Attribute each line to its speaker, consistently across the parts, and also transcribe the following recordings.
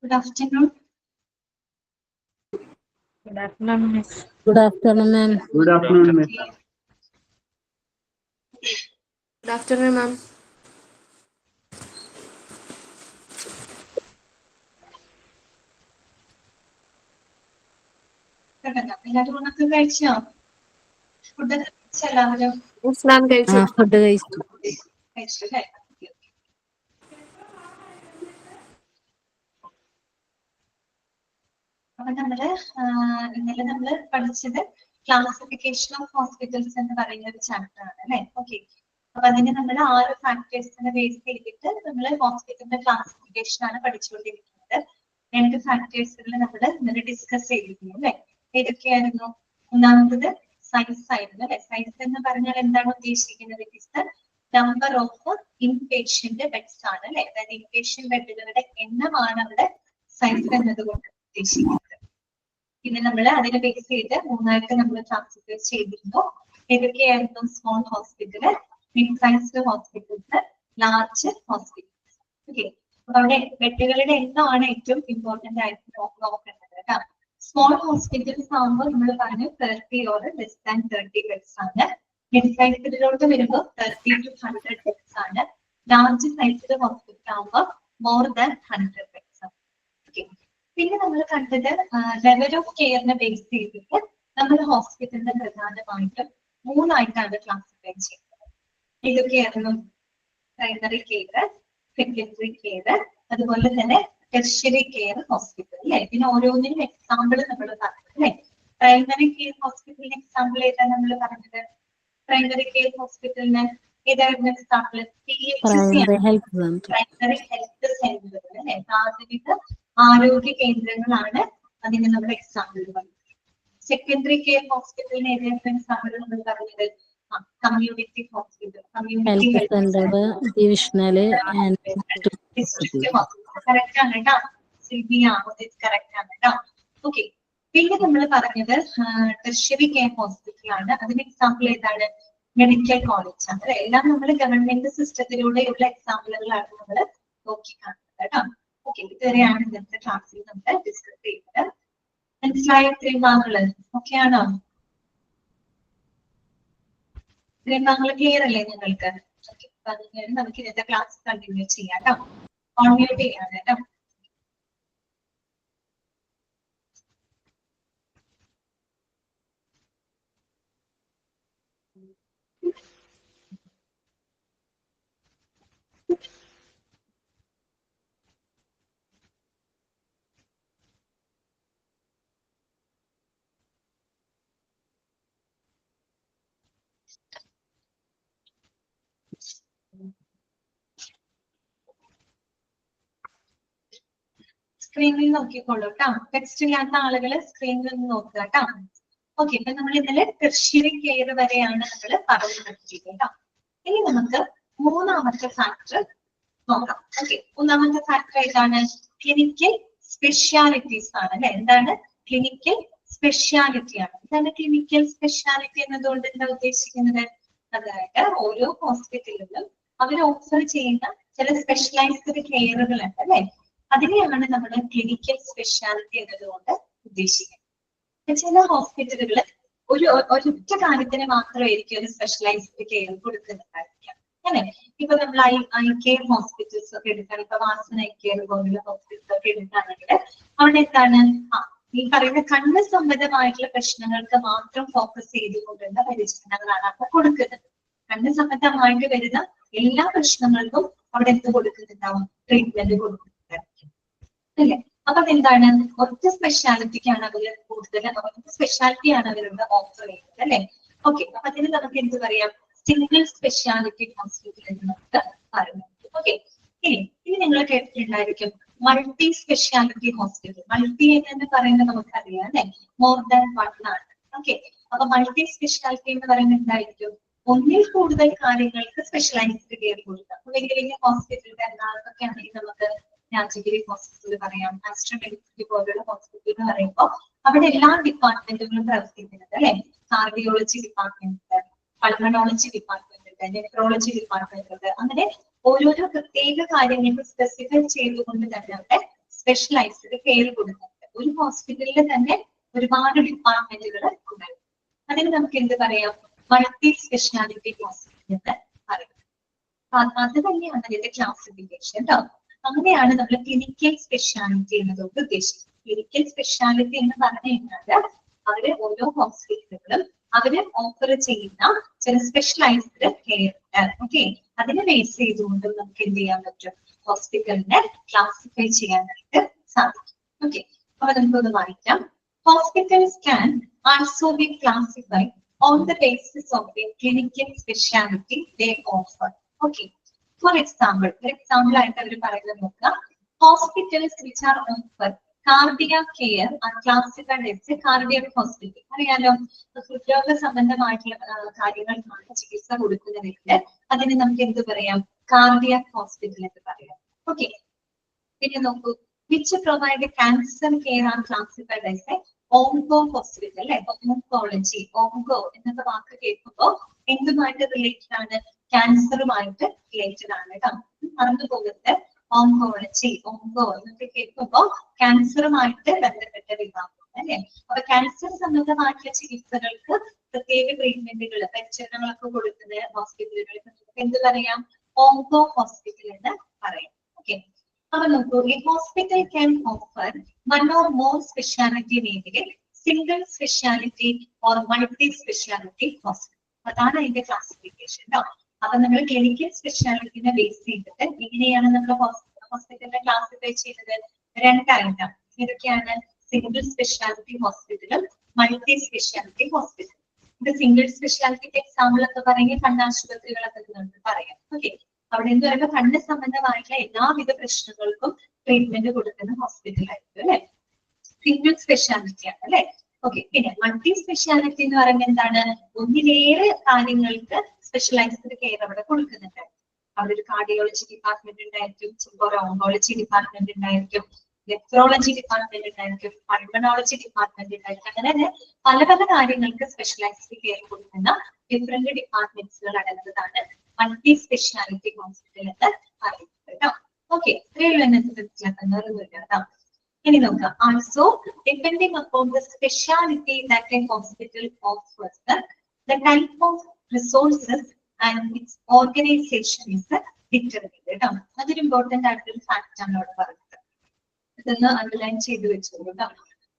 Speaker 1: Good afternoon.
Speaker 2: Good afternoon, Miss.
Speaker 3: Good afternoon, ma'am.
Speaker 4: Good afternoon, Miss.
Speaker 2: Good afternoon, ma'am.
Speaker 1: എല്ലാവരും ഊണൊക്കെ കഴിച്ചോ? Food കഴിച്ചോ എല്ലാവരും?
Speaker 2: Yes, ma'am. കഴിച്ചു.
Speaker 3: ഫുഡ് കഴിച്ചു.
Speaker 1: കഴിച്ചല്ലേ? അപ്പൊ ഇന്നലെ നമ്മള് പഠിച്ചത് ക്ലാസിഫിക്കേഷൻ ഓഫ് ഹോസ്പിറ്റൽസ് എന്ന് പറയുന്ന ഒരു ചാപ്റ്റർ ആണ് അല്ലെ? ഓക്കെ. അപ്പൊ അതിന് നമ്മൾ 6 ഫാക്ടേഴ്സിനെ ബേസ് ചെയ്തിട്ട് നമ്മൾ ഹോസ്പിറ്റലിന്റെ ക്ലാസിഫിക്കേഷൻ ആണ് പഠിച്ചുകൊണ്ടിരിക്കുന്നത്. 2 ഫാക്ടേഴ്സുകൾ നമ്മൾ ഇന്നലെ ഡിസ്കസ് ചെയ്തിരുന്നു അല്ലെ? ഏതൊക്കെയായിരുന്നു? ഒന്നാമത്തത് സൈസ് ആയിരുന്നു അല്ലെ? സൈസ് എന്ന് പറഞ്ഞാൽ എന്താണ് ഉദ്ദേശിക്കുന്നത്? It is the number of inpatient beds ആണ് അല്ലെ? അതായത് ഇൻപേഷ്യന്റ് ബെഡുകളുടെ എണ്ണമാണ് അവിടെ സൈസ് എന്നതുകൊണ്ട് ഉദ്ദേശിക്കുന്നത്. പിന്നെ നമ്മൾ അതിനെ ബേസ് ചെയ്ത് 3ആയിട്ട് നമ്മൾ ക്ലാസിഫൈ ചെയ്തിരുന്നു. ഏതൊക്കെയായിരുന്നു? Small hospital, mid sized hospitals, large hospitals. Okay. അപ്പൊ അവിടെ ബെഡുകളുടെ എണ്ണമാണ് ഏറ്റവും ഇമ്പോർട്ടന്റ് ആയിട്ട് നോക്കേണ്ടത് കേട്ടോ. സ്മോൾ ഹോസ്പിറ്റൽസ് ആകുമ്പോൾ നമ്മൾ പറഞ്ഞു 30 or less than 30 ബെഡ്സ് ആണ്. മിഡ് സൈസിലോട്ട് വരുമ്പോൾ 30 to 100 ബെഡ്സ് ആണ്. ലാർജ് സൈസ്ഡ് ഹോസ്പിറ്റൽ ആകുമ്പോൾ മോർ ദാൻ 100 ബെഡ്സ് ആണ്. ഓക്കെ. പിന്നെ നമ്മൾ കണ്ടത് ലെവൽ ഓഫ് കെയറിനെ ബേസ് ചെയ്തിട്ട് നമ്മൾ ഹോസ്പിറ്റലിനെ പ്രധാനമായിട്ടും 3ആയിട്ടാണ് ക്ലാസിഫൈ ചെയ്യുന്നത്. ഏതൊക്കെയായിരുന്നു? പ്രൈമറി കെയർ, സെക്കൻഡറി കെയർ, അതുപോലെ തന്നെ ടെർഷ്യറി കെയർ ഹോസ്പിറ്റൽ അല്ലെ? പിന്നെ ഓരോന്നിനും എക്സാമ്പിൾ നമ്മൾ പറഞ്ഞു അല്ലെ? പ്രൈമറി കെയർ ഹോസ്പിറ്റലിന് എക്സാമ്പിൾ ഏതാണ് നമ്മൾ പറഞ്ഞത്? പ്രൈമറി കെയർ ഹോസ്പിറ്റലിന് ഏതായിരുന്നു example?
Speaker 3: Primary health
Speaker 1: primary health centre അല്ലെ? പ്രാഥമിക ആരോഗ്യ കേന്ദ്രങ്ങളാണ് അതിന് നമ്മൾ എക്സാമ്പിൾ പറഞ്ഞത്. സെക്കൻഡറി കെയർ ഹോസ്പിറ്റലിന് ഏതായിരുന്നു എക്സാമ്പിൾ നമ്മൾ പറഞ്ഞത്? Community hospital, community health centre,
Speaker 3: divisional
Speaker 1: district hospital. Correct ആണ് കേട്ടോ. കറക്റ്റ് ആണ് കേട്ടോ. ഓക്കെ. പിന്നെ നമ്മൾ പറഞ്ഞത് ടെർഷ്യറി കെയർ ഹോസ്പിറ്റൽ ആണ്. അതിന് എക്സാമ്പിൾ ഏതാണ്? മെഡിക്കൽ കോളേജ് ആണ് അല്ലെ? എല്ലാം നമ്മൾ ഗവൺമെന്റ് സിസ്റ്റത്തിലൂടെയുള്ള എക്സാമ്പിളുകളാണ് നമ്മൾ നോക്കി കാണുന്നത് കേട്ടോ. ഓക്കെ. ഇതുവരെയാണ് ഇന്നത്തെ ക്ലാസ്സിൽ നമ്മൾ ഡിസ്കസ് ചെയ്യുന്നത്. മനസ്സിലായ ഇത്രയും ഭാഗങ്ങള്? ഓക്കെ ആണോ? ഇത്രയും ഭാഗങ്ങൾ ക്ലിയർ അല്ലേ നിങ്ങൾക്ക്? ഓക്കെ. അപ്പൊ അതിന് നമുക്ക് ഇന്നത്തെ ക്ലാസ് കണ്ടിന്യൂ ചെയ്യാം കേട്ടോ. ഓൺമ്യൂട്ട് ചെയ്യാം കേട്ടോ. സ്ക്രീനിൽ നോക്കിക്കോളൂ കേട്ടോ. ടെക്സ്റ്റ് ഇല്ലാത്ത ആളുകള് സ്ക്രീനിൽ നിന്ന് നോക്കുക കേട്ടോ. ഓക്കെ. ഇപ്പൊ നമ്മൾ ഇന്നലെ ടെർഷ്യറി കെയർ വരെയാണ് നമ്മൾ പറഞ്ഞു നിർത്തിയത് കേട്ടോ. ഇനി നമുക്ക് 3ആമത്തെ ഫാക്ടർ നോക്കാം. ഓക്കെ. 3ആമത്തെ ഫാക്ടർ ഏതാണ്? ക്ലിനിക്കൽ സ്പെഷ്യാലിറ്റീസ് ആണ് അല്ലെ? എന്താണ്? ക്ലിനിക്കൽ സ്പെഷ്യാലിറ്റി ആണ്. എന്താണ് ക്ലിനിക്കൽ സ്പെഷ്യാലിറ്റി എന്നതുകൊണ്ട് എന്താ ഉദ്ദേശിക്കുന്നത്? അതായത് ഓരോ ഹോസ്പിറ്റലിലും അവർ ഓഫർ ചെയ്യുന്ന ചില സ്പെഷ്യലൈസ്ഡ് കെയറുകൾ ഉണ്ട് അല്ലെ? അതിനെയാണ് നമ്മൾ ക്ലിനിക്കൽ സ്പെഷ്യാലിറ്റി എന്നതുകൊണ്ട് ഉദ്ദേശിക്കുന്നത്. ചില ഹോസ്പിറ്റലുകൾ ഒരൊറ്റ കാര്യത്തിന് മാത്രമായിരിക്കും ഒരു സ്പെഷ്യലൈസ്ഡ് കെയർ കൊടുക്കുന്നുണ്ടായിരിക്കാം അല്ലെ? ഇപ്പൊ നമ്മൾ ഐ കെയർ ഹോസ്പിറ്റൽസ് ഒക്കെ എടുക്കാൻ, ഇപ്പൊ വാസന ഐ കെയർ പോലുള്ള ഹോസ്പിറ്റൽസ് ഒക്കെ എടുക്കുകയാണെങ്കിൽ അവിടെ എന്താണ് ഈ പറയുന്ന കണ്ണ് സംബന്ധമായിട്ടുള്ള പ്രശ്നങ്ങൾക്ക് മാത്രം ഫോക്കസ് ചെയ്തുകൊണ്ടുള്ള പരിചരണങ്ങളാണ് അവിടെ കൊടുക്കുന്നത്. കണ്ണ് സംബന്ധമായിട്ട് വരുന്ന എല്ലാ പ്രശ്നങ്ങൾക്കും അവിടെ എന്ത് കൊടുക്കുന്നുണ്ടാവും? ട്രീറ്റ്മെന്റ് കൊടുക്കുന്നുണ്ടായിരിക്കും അല്ലെ? അപ്പൊ അതെന്താണ്? ഒറ്റ സ്പെഷ്യാലിറ്റിക്കാണ് അവർ കൂടുതൽ, ഒറ്റ സ്പെഷ്യാലിറ്റിയാണ് അവരുടെ ഓഫർ ചെയ്യുന്നത് അല്ലെ? ഓക്കെ. അപ്പൊ അതിന് നമുക്ക് എന്ത് പറയാം? സിംഗിൾ സ്പെഷ്യാലിറ്റി ഹോസ്പിറ്റൽ എന്ന് നമുക്ക് പറയുന്നത്. ഓക്കെ. ഇനി നിങ്ങൾ കേട്ടിട്ടുണ്ടായിരിക്കും മൾട്ടി സ്പെഷ്യാലിറ്റി ഹോസ്പിറ്റൽ. മൾട്ടി എന്ന് പറയുന്നത് നമുക്കറിയാം അല്ലെ? മോർ ദാൻ 1 ആണ്. ഓക്കെ. അപ്പൊ മൾട്ടി സ്പെഷ്യാലിറ്റി എന്ന് പറയുന്നത് എന്തായിരിക്കും? ഒന്നിൽ കൂടുതൽ കാര്യങ്ങൾക്ക് സ്പെഷ്യലൈസ്ഡ് കെയർ കൊടുക്കാം. വലിയ വലിയ ഹോസ്പിറ്റൽ എറണാകുളത്തൊക്കെ ആണെങ്കിൽ നമുക്ക് രാജഗിരി ഹോസ്പിറ്റൽ പറയാം, ആസ്ട്രോ മെഡിക്കൽ പോലുള്ള ഹോസ്പിറ്റൽ എന്ന് പറയുമ്പോൾ അവിടെ എല്ലാ ഡിപ്പാർട്ട്മെന്റുകളും പ്രവർത്തിക്കുന്നത് അല്ലെ? കാർഡിയോളജി ഡിപ്പാർട്ട്മെന്റ്, പൾമണോളജി ഡിപ്പാർട്ട്മെന്റ് ഉണ്ട്, നെഫ്രോളജി ഡിപ്പാർട്ട്മെന്റ് ഉണ്ട്. അങ്ങനെ ഓരോരോ പ്രത്യേക കാര്യങ്ങൾക്ക് സ്പെസിഫൈ ചെയ്തുകൊണ്ട് തന്നെ അവിടെ സ്പെഷ്യലൈസ്ഡ് കെയർ കൊടുക്കുന്നുണ്ട്. ഒരു ഹോസ്പിറ്റലിൽ തന്നെ ഒരുപാട് ഡിപ്പാർട്ട്മെന്റുകൾ ഉണ്ടായിരുന്നു. അതിന് നമുക്ക് എന്ത് പറയാം? മൾട്ടി സ്പെഷ്യാലിറ്റി ഹോസ്പിറ്റൽ എന്ന് പറയും. അത് തന്നെയാണ് അതിന്റെ ക്ലാസിഫിക്കേഷൻ കേട്ടോ. അങ്ങനെയാണ് നമ്മൾ ക്ലിനിക്കൽ സ്പെഷ്യാലിറ്റി എന്നതുകൊണ്ട് ഉദ്ദേശിക്കുന്നത്. ക്ലിനിക്കൽ സ്പെഷ്യാലിറ്റി എന്ന് പറഞ്ഞു കഴിഞ്ഞാൽ അവര് ഓരോ ഹോസ്പിറ്റലുകളും അവര് ഓഫർ ചെയ്യുന്ന ചില സ്പെഷ്യലൈസ്ഡ് കെയർ ഓക്കെ, അതിനെ ബേസ് ചെയ്തുകൊണ്ട് നമുക്ക് എന്ത് ചെയ്യാൻ പറ്റും? ഹോസ്പിറ്റലിനെ ക്ലാസിഫൈ ചെയ്യാനായിട്ട് സാധിക്കും. ഓക്കെ, അപ്പൊ നമുക്കൊന്ന് വായിക്കാം. Hospitals can also be classified on the basis of the clinical specialty they offer. Okay, for example ആയിട്ട് അവർ പറയുന്നത് നോക്കുക. Hospitals which are offer cardiac care are classified as a cardiac hospital. അറിയാലോ, ഹൃദ്രോഗ സംബന്ധമായിട്ടുള്ള കാര്യങ്ങൾക്കാണ് ചികിത്സ കൊടുക്കുന്നതെങ്കിൽ അതിന് നമുക്ക് എന്ത് പറയാം? കാർഡിയാക് ഹോസ്പിറ്റൽ എന്ന് പറയാം. ഓക്കെ, പിന്നെ നോക്കൂ. which provide cancer care are classified as a onco hospital അല്ലെ. ഓങ്കോളജി, ഓങ്കോ എന്നൊക്കെ വാക്ക് കേൾക്കുമ്പോൾ എന്തുമായിട്ട് റിലേറ്റഡ് ആണ്? ക്യാൻസറുമായിട്ട് റിലേറ്റഡ് ആണ് കേട്ടോ. മറന്നു പോകുന്നത് ഓങ്കോളജി, ഓങ്കോ എന്നൊക്കെ കേൾക്കുമ്പോൾ ക്യാൻസറുമായിട്ട് ബന്ധപ്പെട്ട വിഭാഗം അല്ലെ. അപ്പൊ ക്യാൻസർ സംബന്ധമായിട്ടുള്ള ചികിത്സകൾക്ക് പ്രത്യേക ട്രീറ്റ്മെന്റുകൾ, പരിചരണങ്ങളൊക്കെ കൊടുക്കുന്ന ഹോസ്പിറ്റലുകൾക്ക് എന്ത് പറയാം? ഓങ്കോ ഹോസ്പിറ്റൽ എന്ന് പറയാം. ഓക്കെ, അപ്പൊ നോക്കൂ. ഈ hospital can offer one or more specialty നേരിൽ single speciality or multi speciality hospital. അതാണ് അതിന്റെ ക്ലാസിഫിക്കേഷൻ കേട്ടോ. അപ്പൊ നമ്മൾ ക്ലിനിക്കൽ സ്പെഷ്യാലിറ്റിനെ ബേസ് ചെയ്തിട്ട് എങ്ങനെയാണ് നമ്മൾ ഹോസ്പിറ്റലിനെ ക്ലാസിഫൈ ചെയ്യുന്നത്? രണ്ടായിട്ടാണ്. ഇതൊക്കെയാണ് സിംഗിൾ സ്പെഷ്യാലിറ്റി ഹോസ്പിറ്റലും മൾട്ടി സ്പെഷ്യാലിറ്റി ഹോസ്പിറ്റലും. ഇത് സിംഗിൾ സ്പെഷ്യാലിറ്റിക്ക് എക്സാമ്പിൾ ഒക്കെ പറയുന്നത് കണ്ണാശുപത്രികളൊക്കെ നമുക്ക് പറയാം. ഓക്കെ, അവിടെ എന്ത് പറയുമ്പോൾ കണ്ണ് സംബന്ധമായിട്ടുള്ള എല്ലാവിധ പ്രശ്നങ്ങൾക്കും ട്രീറ്റ്മെന്റ് കൊടുക്കുന്ന ഹോസ്പിറ്റൽ ആയിരിക്കും അല്ലെ. സിംഗിൾ സ്പെഷ്യാലിറ്റി ആണ് അല്ലെ. ഓക്കെ, പിന്നെ മൾട്ടി സ്പെഷ്യാലിറ്റി എന്ന് പറയുന്നത് എന്താണ്? ഒന്നിലേറെ കാര്യങ്ങൾക്ക് സ്പെഷ്യലൈസ്ഡ് കെയർ അവിടെ കൊടുക്കുന്നുണ്ട്. അവിടെ ഒരു കാർഡിയോളജി ഡിപ്പാർട്ട്മെന്റ് ഉണ്ടായിരിക്കും, ചിലപ്പോൾ ഒരു ഓങ്കോളജി ഡിപ്പാർട്ട്മെന്റ് ഉണ്ടായിരിക്കും, നെഫ്രോളജി ഡിപ്പാർട്ട്മെന്റ് ഉണ്ടായിരിക്കും, പൾമണോളജി ഡിപ്പാർട്ട്മെന്റ് ഉണ്ടായിരിക്കും. അങ്ങനെ പല പല കാര്യങ്ങൾക്ക് സ്പെഷ്യലൈസ്ഡ് കെയർ കൊടുക്കുന്ന ഡിഫറെന്റ് ഡിപ്പാർട്ട്മെന്റ്സുകൾ അടങ്ങുന്നതാണ് മൾട്ടി സ്പെഷ്യാലിറ്റി ഹോസ്പിറ്റൽ എന്ന് പറയുന്നത് കേട്ടോ. ഓക്കെ, ഇത്രയുള്ള മനസ്സിലാക്കുന്നവരൊന്നുമില്ല കേട്ടോ. ഇനി നോക്കാം. Also depending upon the speciality that A hospital offers, the type of resources and it's organisation is determined കേട്ടോ. അതൊരു ഇമ്പോർട്ടന്റ് ആയിട്ടൊരു ഫാക്ട് ആണ് അവിടെ പറഞ്ഞത്. ഇതൊന്ന് അണ്ടർലൈൻ ചെയ്ത് വെച്ചോളൂ കേട്ടോ.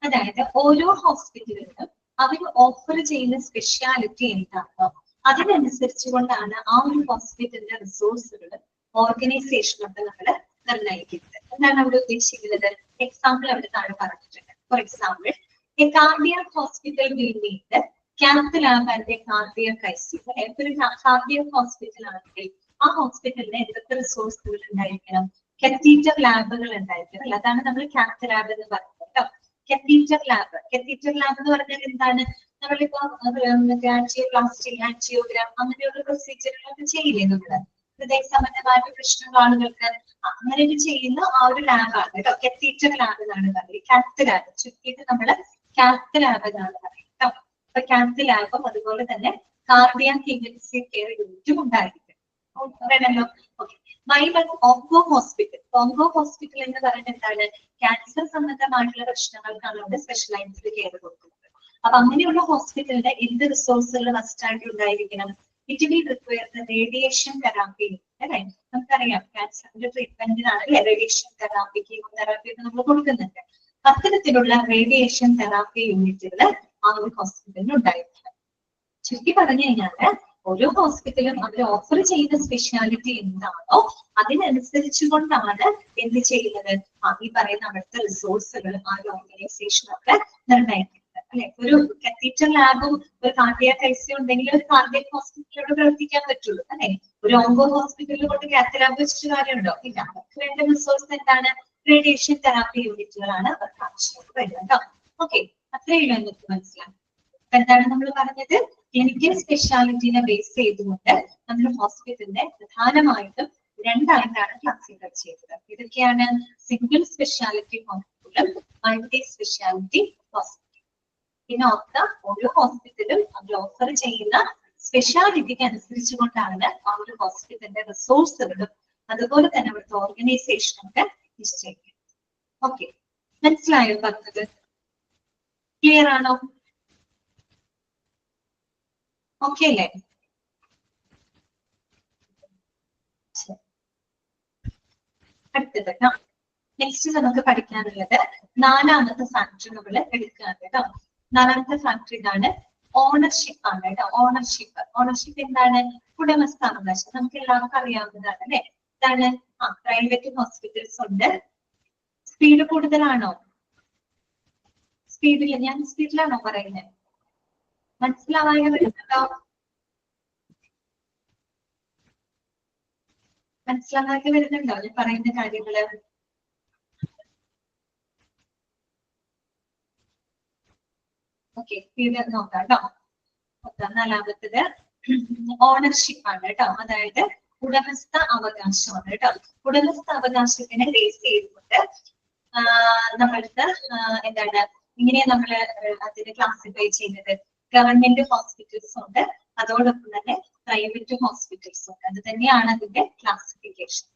Speaker 1: അതായത് ഓരോ ഹോസ്പിറ്റലിലും അവർ ഓഫർ ചെയ്യുന്ന സ്പെഷ്യാലിറ്റി എന്താണോ അതിനനുസരിച്ച് കൊണ്ടാണ് ആ ഒരു ഹോസ്പിറ്റലിന്റെ റിസോഴ്സുകൾ, ഓർഗനൈസേഷനൊക്കെ നമ്മൾ നിർണ്ണയിക്കുന്നത്. എന്താണ് അവിടെ ഉദ്ദേശിക്കുന്നത്? എക്സാമ്പിൾ അവിടെ താഴെ പറഞ്ഞിട്ടുണ്ട്. For example, A cardiac hospital will need cath lab and A cardiac ICU. ഒരു കാർഡിയാക് ഹോസ്പിറ്റൽ ആണെങ്കിൽ ആ ഹോസ്പിറ്റലിന് എന്തൊക്കെ റിസോഴ്സുകൾ ഉണ്ടായിരിക്കണം? കത്തീറ്റർ ലാബുകൾ ഉണ്ടായിരിക്കണം. അതാണ് നമ്മൾ കാത്ത് ലാബ് എന്ന് പറയുന്നത് കേട്ടോ. കത്തീറ്റർ ലാബ് എന്ന് പറഞ്ഞാൽ എന്താണ്? നമ്മളിപ്പോ ആൻജിയോപ്ലാസ്റ്റി, ആൻജിയോഗ്രാം അങ്ങനെയുള്ള പ്രൊസീജിയറുകളൊക്കെ ചെയ്യില്ലേ നമ്മള്? ഹൃദയ സംബന്ധമായിട്ട് പ്രശ്നമുള്ള ആളുകൾക്ക് അങ്ങനെ ചെയ്യുന്ന ആ ഒരു ലാബാണ് കേട്ടോ കത്തീറ്റർ ലാബ് എന്നാണ് പറയുന്നത്. കാത്ത് ലാബ് ചുറ്റിയിട്ട് നമ്മള് കാത്ത് ലാബ് എന്നാണ് പറയുന്നത് കേട്ടോ. അപ്പൊ കാത്ത് ലാബും അതുപോലെ തന്നെ കാർഡിയാക് ഇന്റൻസീവ് കെയർ യൂണിറ്റും ഉണ്ടായിരിക്കും. Onco hospital. ഓങ്കോ ഹോസ്പിറ്റൽ എന്ന് പറയുന്നത് എന്താണ്? ക്യാൻസർ സംബന്ധമായിട്ടുള്ള പ്രശ്നങ്ങൾക്കാണ് അവിടെ സ്പെഷ്യലൈസ്ഡ് കെയർ കൊടുക്കുന്നത്. അപ്പൊ അങ്ങനെയുള്ള ഹോസ്പിറ്റലിന്റെ എന്ത് റിസോഴ്സുകൾ മസ്റ്റായിട്ട് ഉണ്ടായിരിക്കണം? It will require the radiation therapy അല്ലെ. നമുക്കറിയാം ക്യാൻസറിന്റെ ട്രീറ്റ്മെന്റിനാണ് അല്ലെ റേഡിയേഷൻ തെറാപ്പി, കീമോതെറാപ്പി ഒക്കെ നമ്മൾ കൊടുക്കുന്നുണ്ട്. അത്തരത്തിലുള്ള റേഡിയേഷൻ തെറാപ്പി യൂണിറ്റുകൾ ആ ഒരു ഹോസ്പിറ്റലിൽ ഉണ്ടായിരിക്കണം. ചുരുക്കി പറഞ്ഞു കഴിഞ്ഞാല് ഓരോ ഹോസ്പിറ്റലും അവർ ഓഫർ ചെയ്യുന്ന സ്പെഷ്യാലിറ്റി എന്താണോ അതിനനുസരിച്ച് കൊണ്ടാണ് എന്ത് ചെയ്യുന്നത്? ഈ പറയുന്ന അവിടുത്തെ റിസോഴ്സുകൾ ആ ഒരു ഓർഗനൈസേഷനൊക്കെ നിർണ്ണയിക്കുന്നത് അല്ലെ. ഒരു കത്തീറ്റർ ലാബും ഒരു കാർഡിയാക് ഐസിയു ഉണ്ടെങ്കിൽ ഒരു കാർഡിയാക് ഹോസ്പിറ്റലോട് പ്രവർത്തിക്കാൻ പറ്റുള്ളൂ അല്ലെ. ഒരു ഓങ്കോ ഹോസ്പിറ്റലിൽ കൊണ്ട് കാത്ത് ലാബ് വെച്ചിട്ട് കാര്യമുണ്ടോ? ഇല്ല. അവർക്ക് വേണ്ട റിസോഴ്സ് എന്താണ്? റേഡിയേഷൻ തെറാപ്പി യൂണിറ്റുകളാണ് അവർക്ക് ആവശ്യമായിട്ട് വരുന്നത് കേട്ടോ. ഓക്കെ, അത്രയുള്ള നമുക്ക് മനസ്സിലാക്കാം. എന്താണ് നമ്മൾ പറഞ്ഞത്? ക്ലിനിക്കൽ സ്പെഷ്യാലിറ്റിനെ ബേസ് ചെയ്തുകൊണ്ട് നമ്മുടെ ഹോസ്പിറ്റലിനെ പ്രധാനമായിട്ടും രണ്ടായിട്ടാണ് ക്ലാസിഫൈ ചെയ്തത്. ഇതൊക്കെയാണ് സിംഗിൾ സ്പെഷ്യാലിറ്റി ഹോസ്പിറ്റലും മൾട്ടി സ്പെഷ്യാലിറ്റി ഹോസ്പിറ്റൽ. പിന്നെ ഓരോ ഹോസ്പിറ്റലും അവർ ഓഫർ ചെയ്യുന്ന സ്പെഷ്യാലിറ്റിക്ക് അനുസരിച്ച് കൊണ്ടാണ് ആ ഒരു ഹോസ്പിറ്റലിന്റെ റിസോഴ്സുകളും അതുപോലെ തന്നെ അവിടുത്തെ ഓർഗനൈസേഷനൊക്കെ നിശ്ചയിക്കുന്നത്. ഓക്കെ, മനസ്സിലായോ പറഞ്ഞത്? ക്ലിയർ ആണോ? ഓക്കെ അല്ലേ? അടുത്തത് കേട്ടോ. നെക്സ്റ്റ് നമുക്ക് പഠിക്കാനുള്ളത് നാലാമത്തെ ഫാക്ടർ നമ്മൾ എടുക്കുകയാണ് കേട്ടോ. നാലാമത്തെ ഫാക്ടർ ഇതാണ്, ഓണർഷിപ്പ് ആണ് കേട്ടോ. ഓണർഷിപ്പ് എന്താണ്? ഉടമസ്ഥാവകാശം. നമുക്ക് എല്ലാവർക്കും അറിയാവുന്നതാണ് അല്ലെ. ഇതാണ് പ്രൈവറ്റ് ഹോസ്പിറ്റൽസ് ഉണ്ട്. സ്പീഡ് കൂടുതലാണോ? സ്പീഡില്ല, ഞാൻ സ്പീഡിലാണോ പറയുന്നത്? മനസ്സിലാവാൻ വരുന്നുണ്ടോ? മനസ്സിലാകാതെ വരുന്നുണ്ടോ ഞാൻ പറയുന്ന കാര്യങ്ങള്? ഓക്കെ, സ്പീഡ് നോക്കാം കേട്ടോ. നാലാമത്തത് ഓണർഷിപ്പ് ആണ് കേട്ടോ. അതായത് ഉടമസ്ഥ അവകാശമാണ് കേട്ടോ. ഉടമസ്ഥ അവകാശത്തിനെ ബേസ് ചെയ്തുകൊണ്ട് നമ്മൾക്ക് എന്താണ് ഇങ്ങനെ നമ്മള് അതിനെ ക്ലാസിഫൈ ചെയ്യുന്നത്. ഗവൺമെന്റ് ഹോസ്പിറ്റൽസ് ഉണ്ട്, അതോടൊപ്പം തന്നെ പ്രൈവറ്റ് ഹോസ്പിറ്റൽസ് ഉണ്ട്. അത് തന്നെയാണ് അതിന്റെ ക്ലാസിഫിക്കേഷൻ.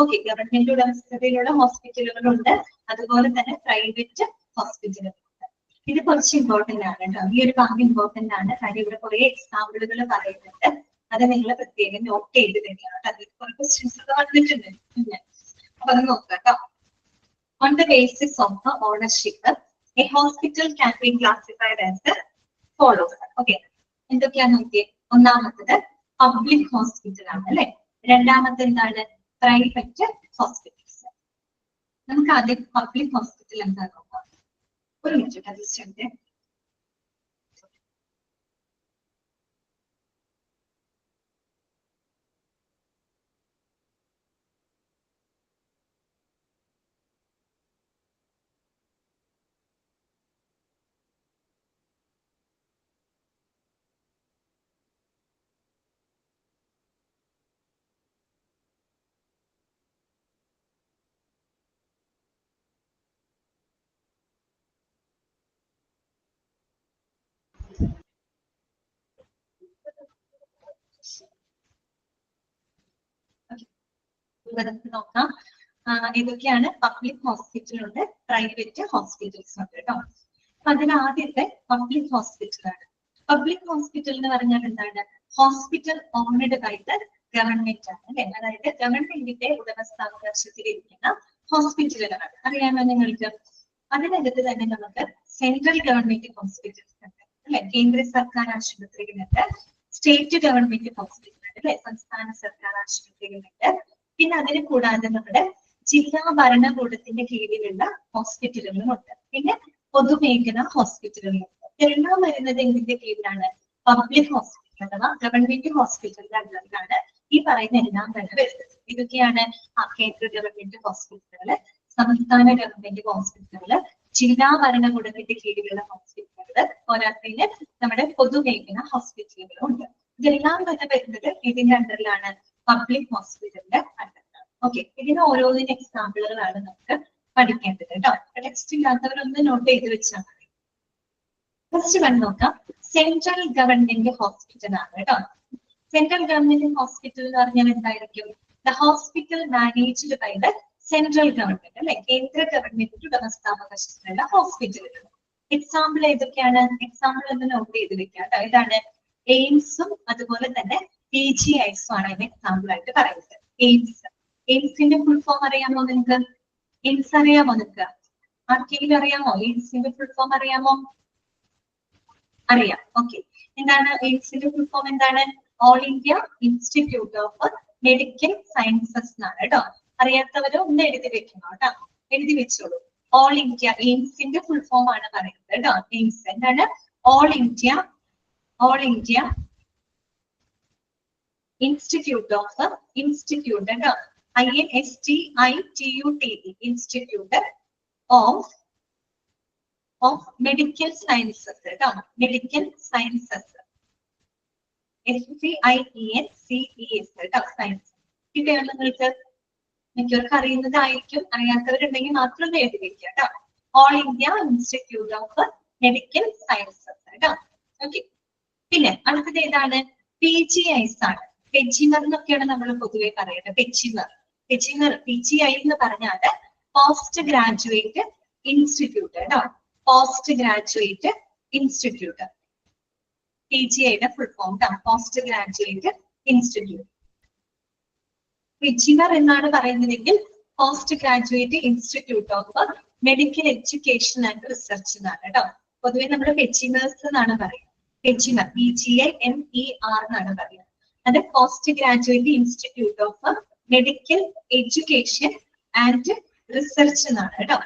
Speaker 1: ഓക്കെ, ഗവൺമെന്റ് ഉടമസ്ഥതയിലുള്ള ഹോസ്പിറ്റലുകളുണ്ട്, അതുപോലെ തന്നെ പ്രൈവറ്റ് ഹോസ്പിറ്റലുകളുണ്ട്. ഇത് കുറച്ച് ഇമ്പോർട്ടന്റ് ആണ് കേട്ടോ. ഈ ഒരു ഭാഗം ഇമ്പോർട്ടന്റ് ആണ്. കാര്യം ഇവിടെ കുറെ എക്സാമ്പിളുകൾ പറയുന്നുണ്ട്. അത് നിങ്ങൾ പ്രത്യേകം നോട്ട് ചെയ്ത് തന്നെയാണ്. അതിൽ കുറെ ക്വസ്റ്റ്യൻസ് ഒക്കെ വന്നിട്ടുണ്ട്. അപ്പൊ അത് നോക്കാം കേട്ടോ. On the basis of the ownership, a hospital can be classified as the follows. Okay, എന്തൊക്കെയാ നോക്കിയേ? ഒന്നാമത്തത് പബ്ലിക് ഹോസ്പിറ്റൽ ആണ് അല്ലെ. രണ്ടാമത്തെ എന്താണ്? Private hospitals. നമുക്ക് ആദ്യം പബ്ലിക് ഹോസ്പിറ്റൽ എന്താ നോക്കാം. ഒരു മിനിറ്റ് അതിന്റെ നോക്കാം. ഇതൊക്കെയാണ് പബ്ലിക് ഹോസ്പിറ്റൽ ഉണ്ട്, പ്രൈവറ്റ് ഹോസ്പിറ്റൽസ് ഉണ്ട് കേട്ടോ. അപ്പൊ അതിൽ ആദ്യത്തെ പബ്ലിക് ഹോസ്പിറ്റൽ ആണ്. പബ്ലിക് ഹോസ്പിറ്റൽ എന്ന് പറഞ്ഞാൽ എന്താണ്? Hospital owned by the government ആണ് അല്ലെ. അതായത് ഗവൺമെന്റിന്റെ ഉടമസ്ഥാവകാശത്തിൽ ഇരിക്കുന്ന ഹോസ്പിറ്റലുകളാണ്. അറിയാമോ നിങ്ങൾക്ക്? അതിനകത്ത് തന്നെ നമുക്ക് സെൻട്രൽ ഗവൺമെന്റ് ഹോസ്പിറ്റൽസ് ഉണ്ട് അല്ലെ. കേന്ദ്ര സർക്കാർ ആശുപത്രികളുണ്ട്, സ്റ്റേറ്റ് ഗവൺമെന്റ് ഹോസ്പിറ്റൽ ഉണ്ട് അല്ലെ, സംസ്ഥാന സർക്കാർ ആശുപത്രികളുണ്ട്. പിന്നെ അതിന് കൂടാതെ നമ്മുടെ ജില്ലാ ഭരണകൂടത്തിന്റെ കീഴിലുള്ള ഹോസ്പിറ്റലുകളുമുണ്ട്. പിന്നെ പൊതുമേഖലാ ഹോസ്പിറ്റലുകളുണ്ട്. ഇതെല്ലാം വരുന്നത് എന്തിന്റെ കീഴിലാണ്? പബ്ലിക് ഹോസ്പിറ്റൽ അഥവാ ഗവൺമെന്റ് ഹോസ്പിറ്റലിന്റെ അണ്ടറിലാണ് ഈ പറയുന്ന എല്ലാം തന്നെ വരുന്നത്. ഇതൊക്കെയാണ് കേന്ദ്ര ഗവൺമെന്റ് ഹോസ്പിറ്റലുകള്, സംസ്ഥാന ഗവൺമെന്റ് ഹോസ്പിറ്റലുകള്, ജില്ലാ ഭരണകൂടത്തിന്റെ കീഴിലുള്ള ഹോസ്പിറ്റലുകള്, പോരാത്തതിന് നമ്മുടെ പൊതുമേഖലാ ഹോസ്പിറ്റലുകളും ഉണ്ട്. ഇതെല്ലാം തന്നെ വരുന്നത് ഇതിന്റെ അണ്ടറിലാണ്, പബ്ലിക് ഹോസ്പിറ്റലിന്റെ അണ്ടറിലാണ്. ഓക്കെ, ഇതിന് ഓരോന്നിന്റെ എക്സാമ്പിളുകളാണ് നമുക്ക് പഠിക്കേണ്ടത് കേട്ടോ. ടെക്സ്റ്റ് ഇല്ലാത്തവരൊന്ന് നോട്ട് ചെയ്ത് വെച്ചാൽ മതി. ഫസ്റ്റ് കണ്ടു നോക്കാം. സെൻട്രൽ ഗവൺമെന്റ് ഹോസ്പിറ്റൽ ആണ് കേട്ടോ. സെൻട്രൽ ഗവൺമെന്റ് ഹോസ്പിറ്റൽ എന്ന് പറഞ്ഞാൽ എന്തായിരിക്കും? The hospital managed by the central government അല്ലെ. കേന്ദ്ര ഗവൺമെന്റ് ഉടമസ്ഥാവകാശത്തിലുള്ള ഹോസ്പിറ്റലുകൾ. എക്സാമ്പിൾ ഏതൊക്കെയാണ്? എക്സാമ്പിൾ ഒന്ന് നോട്ട് ചെയ്ത് വെക്കാം കേട്ടോ. ഇതാണ് എയിംസും അതുപോലെ തന്നെ PGIസും ആണ് അതിന് എക്സാമ്പിൾ ആയിട്ട് പറയുന്നത്. എയിംസിന്റെ ഫുൾ ഫോം അറിയാമോ നിങ്ങൾക്ക്? എയിംസ് അറിയാമോ നിങ്ങൾക്ക്? ആർക്കെങ്കിലും അറിയാമോ? എയിംസിന്റെ ഫുൾ ഫോം അറിയാമോ? അറിയാം. ഓക്കെ, എന്താണ് എയിംസിന്റെ ഫുൾ ഫോം? എന്താണ്? All India institute of medical sciences എന്നാണ് കേട്ടോ. അറിയാത്തവരോ ഒന്ന് എഴുതി വെക്കണം കേട്ടോ. എഴുതി വെച്ചോളൂ. ഓൾ ഇന്ത്യ എയിംസിന്റെ ഫുൾ ഫോം ആണ് പറയുന്നത് കേട്ടോ. എയിംസ് എന്താണ്? All India institute of institute കേട്ടോ. INSTITUTE institute of medical sciences കേട്ടോ. മെഡിക്കൽ സയൻസസ് SCIENCES കേട്ടോ. സയൻസ് കിട്ടിയോ നിങ്ങൾക്ക്? മിക്കവർക്ക് അറിയുന്നതായിരിക്കും, അറിയാത്തവരുണ്ടെങ്കിൽ മാത്രം എഴുതി വെക്കുക കേട്ടോ. All India institute of medical sciences കേട്ടോ. ഓക്കെ, പിന്നെ അടുത്തത് ഏതാണ്? PGIs ആണ്. പെച്ചിമർ എന്നൊക്കെയാണ് നമ്മൾ പൊതുവെ പറയുന്നത്. പെച്ചിമർ PGI എന്ന് പറഞ്ഞാൽ പോസ്റ്റ് ഗ്രാജുവേറ്റ് ഇൻസ്റ്റിറ്റ്യൂട്ട് കേട്ടോ. Post graduate institute, PGI full form post graduate institute. പെച്ചിമർ എന്നാണ് പറയുന്നതെങ്കിൽ post graduate institute of medical education and research എന്നാണ് കേട്ടോ. പൊതുവെ നമ്മൾ പെച്ചിമേഴ്സ് എന്നാണ് പറയുന്നത്. പെച്ചിമർ PGIMER എന്നാണ് പറയുന്നത്. അത് post graduate institute of medical education and research എന്നാണ് കേട്ടോ.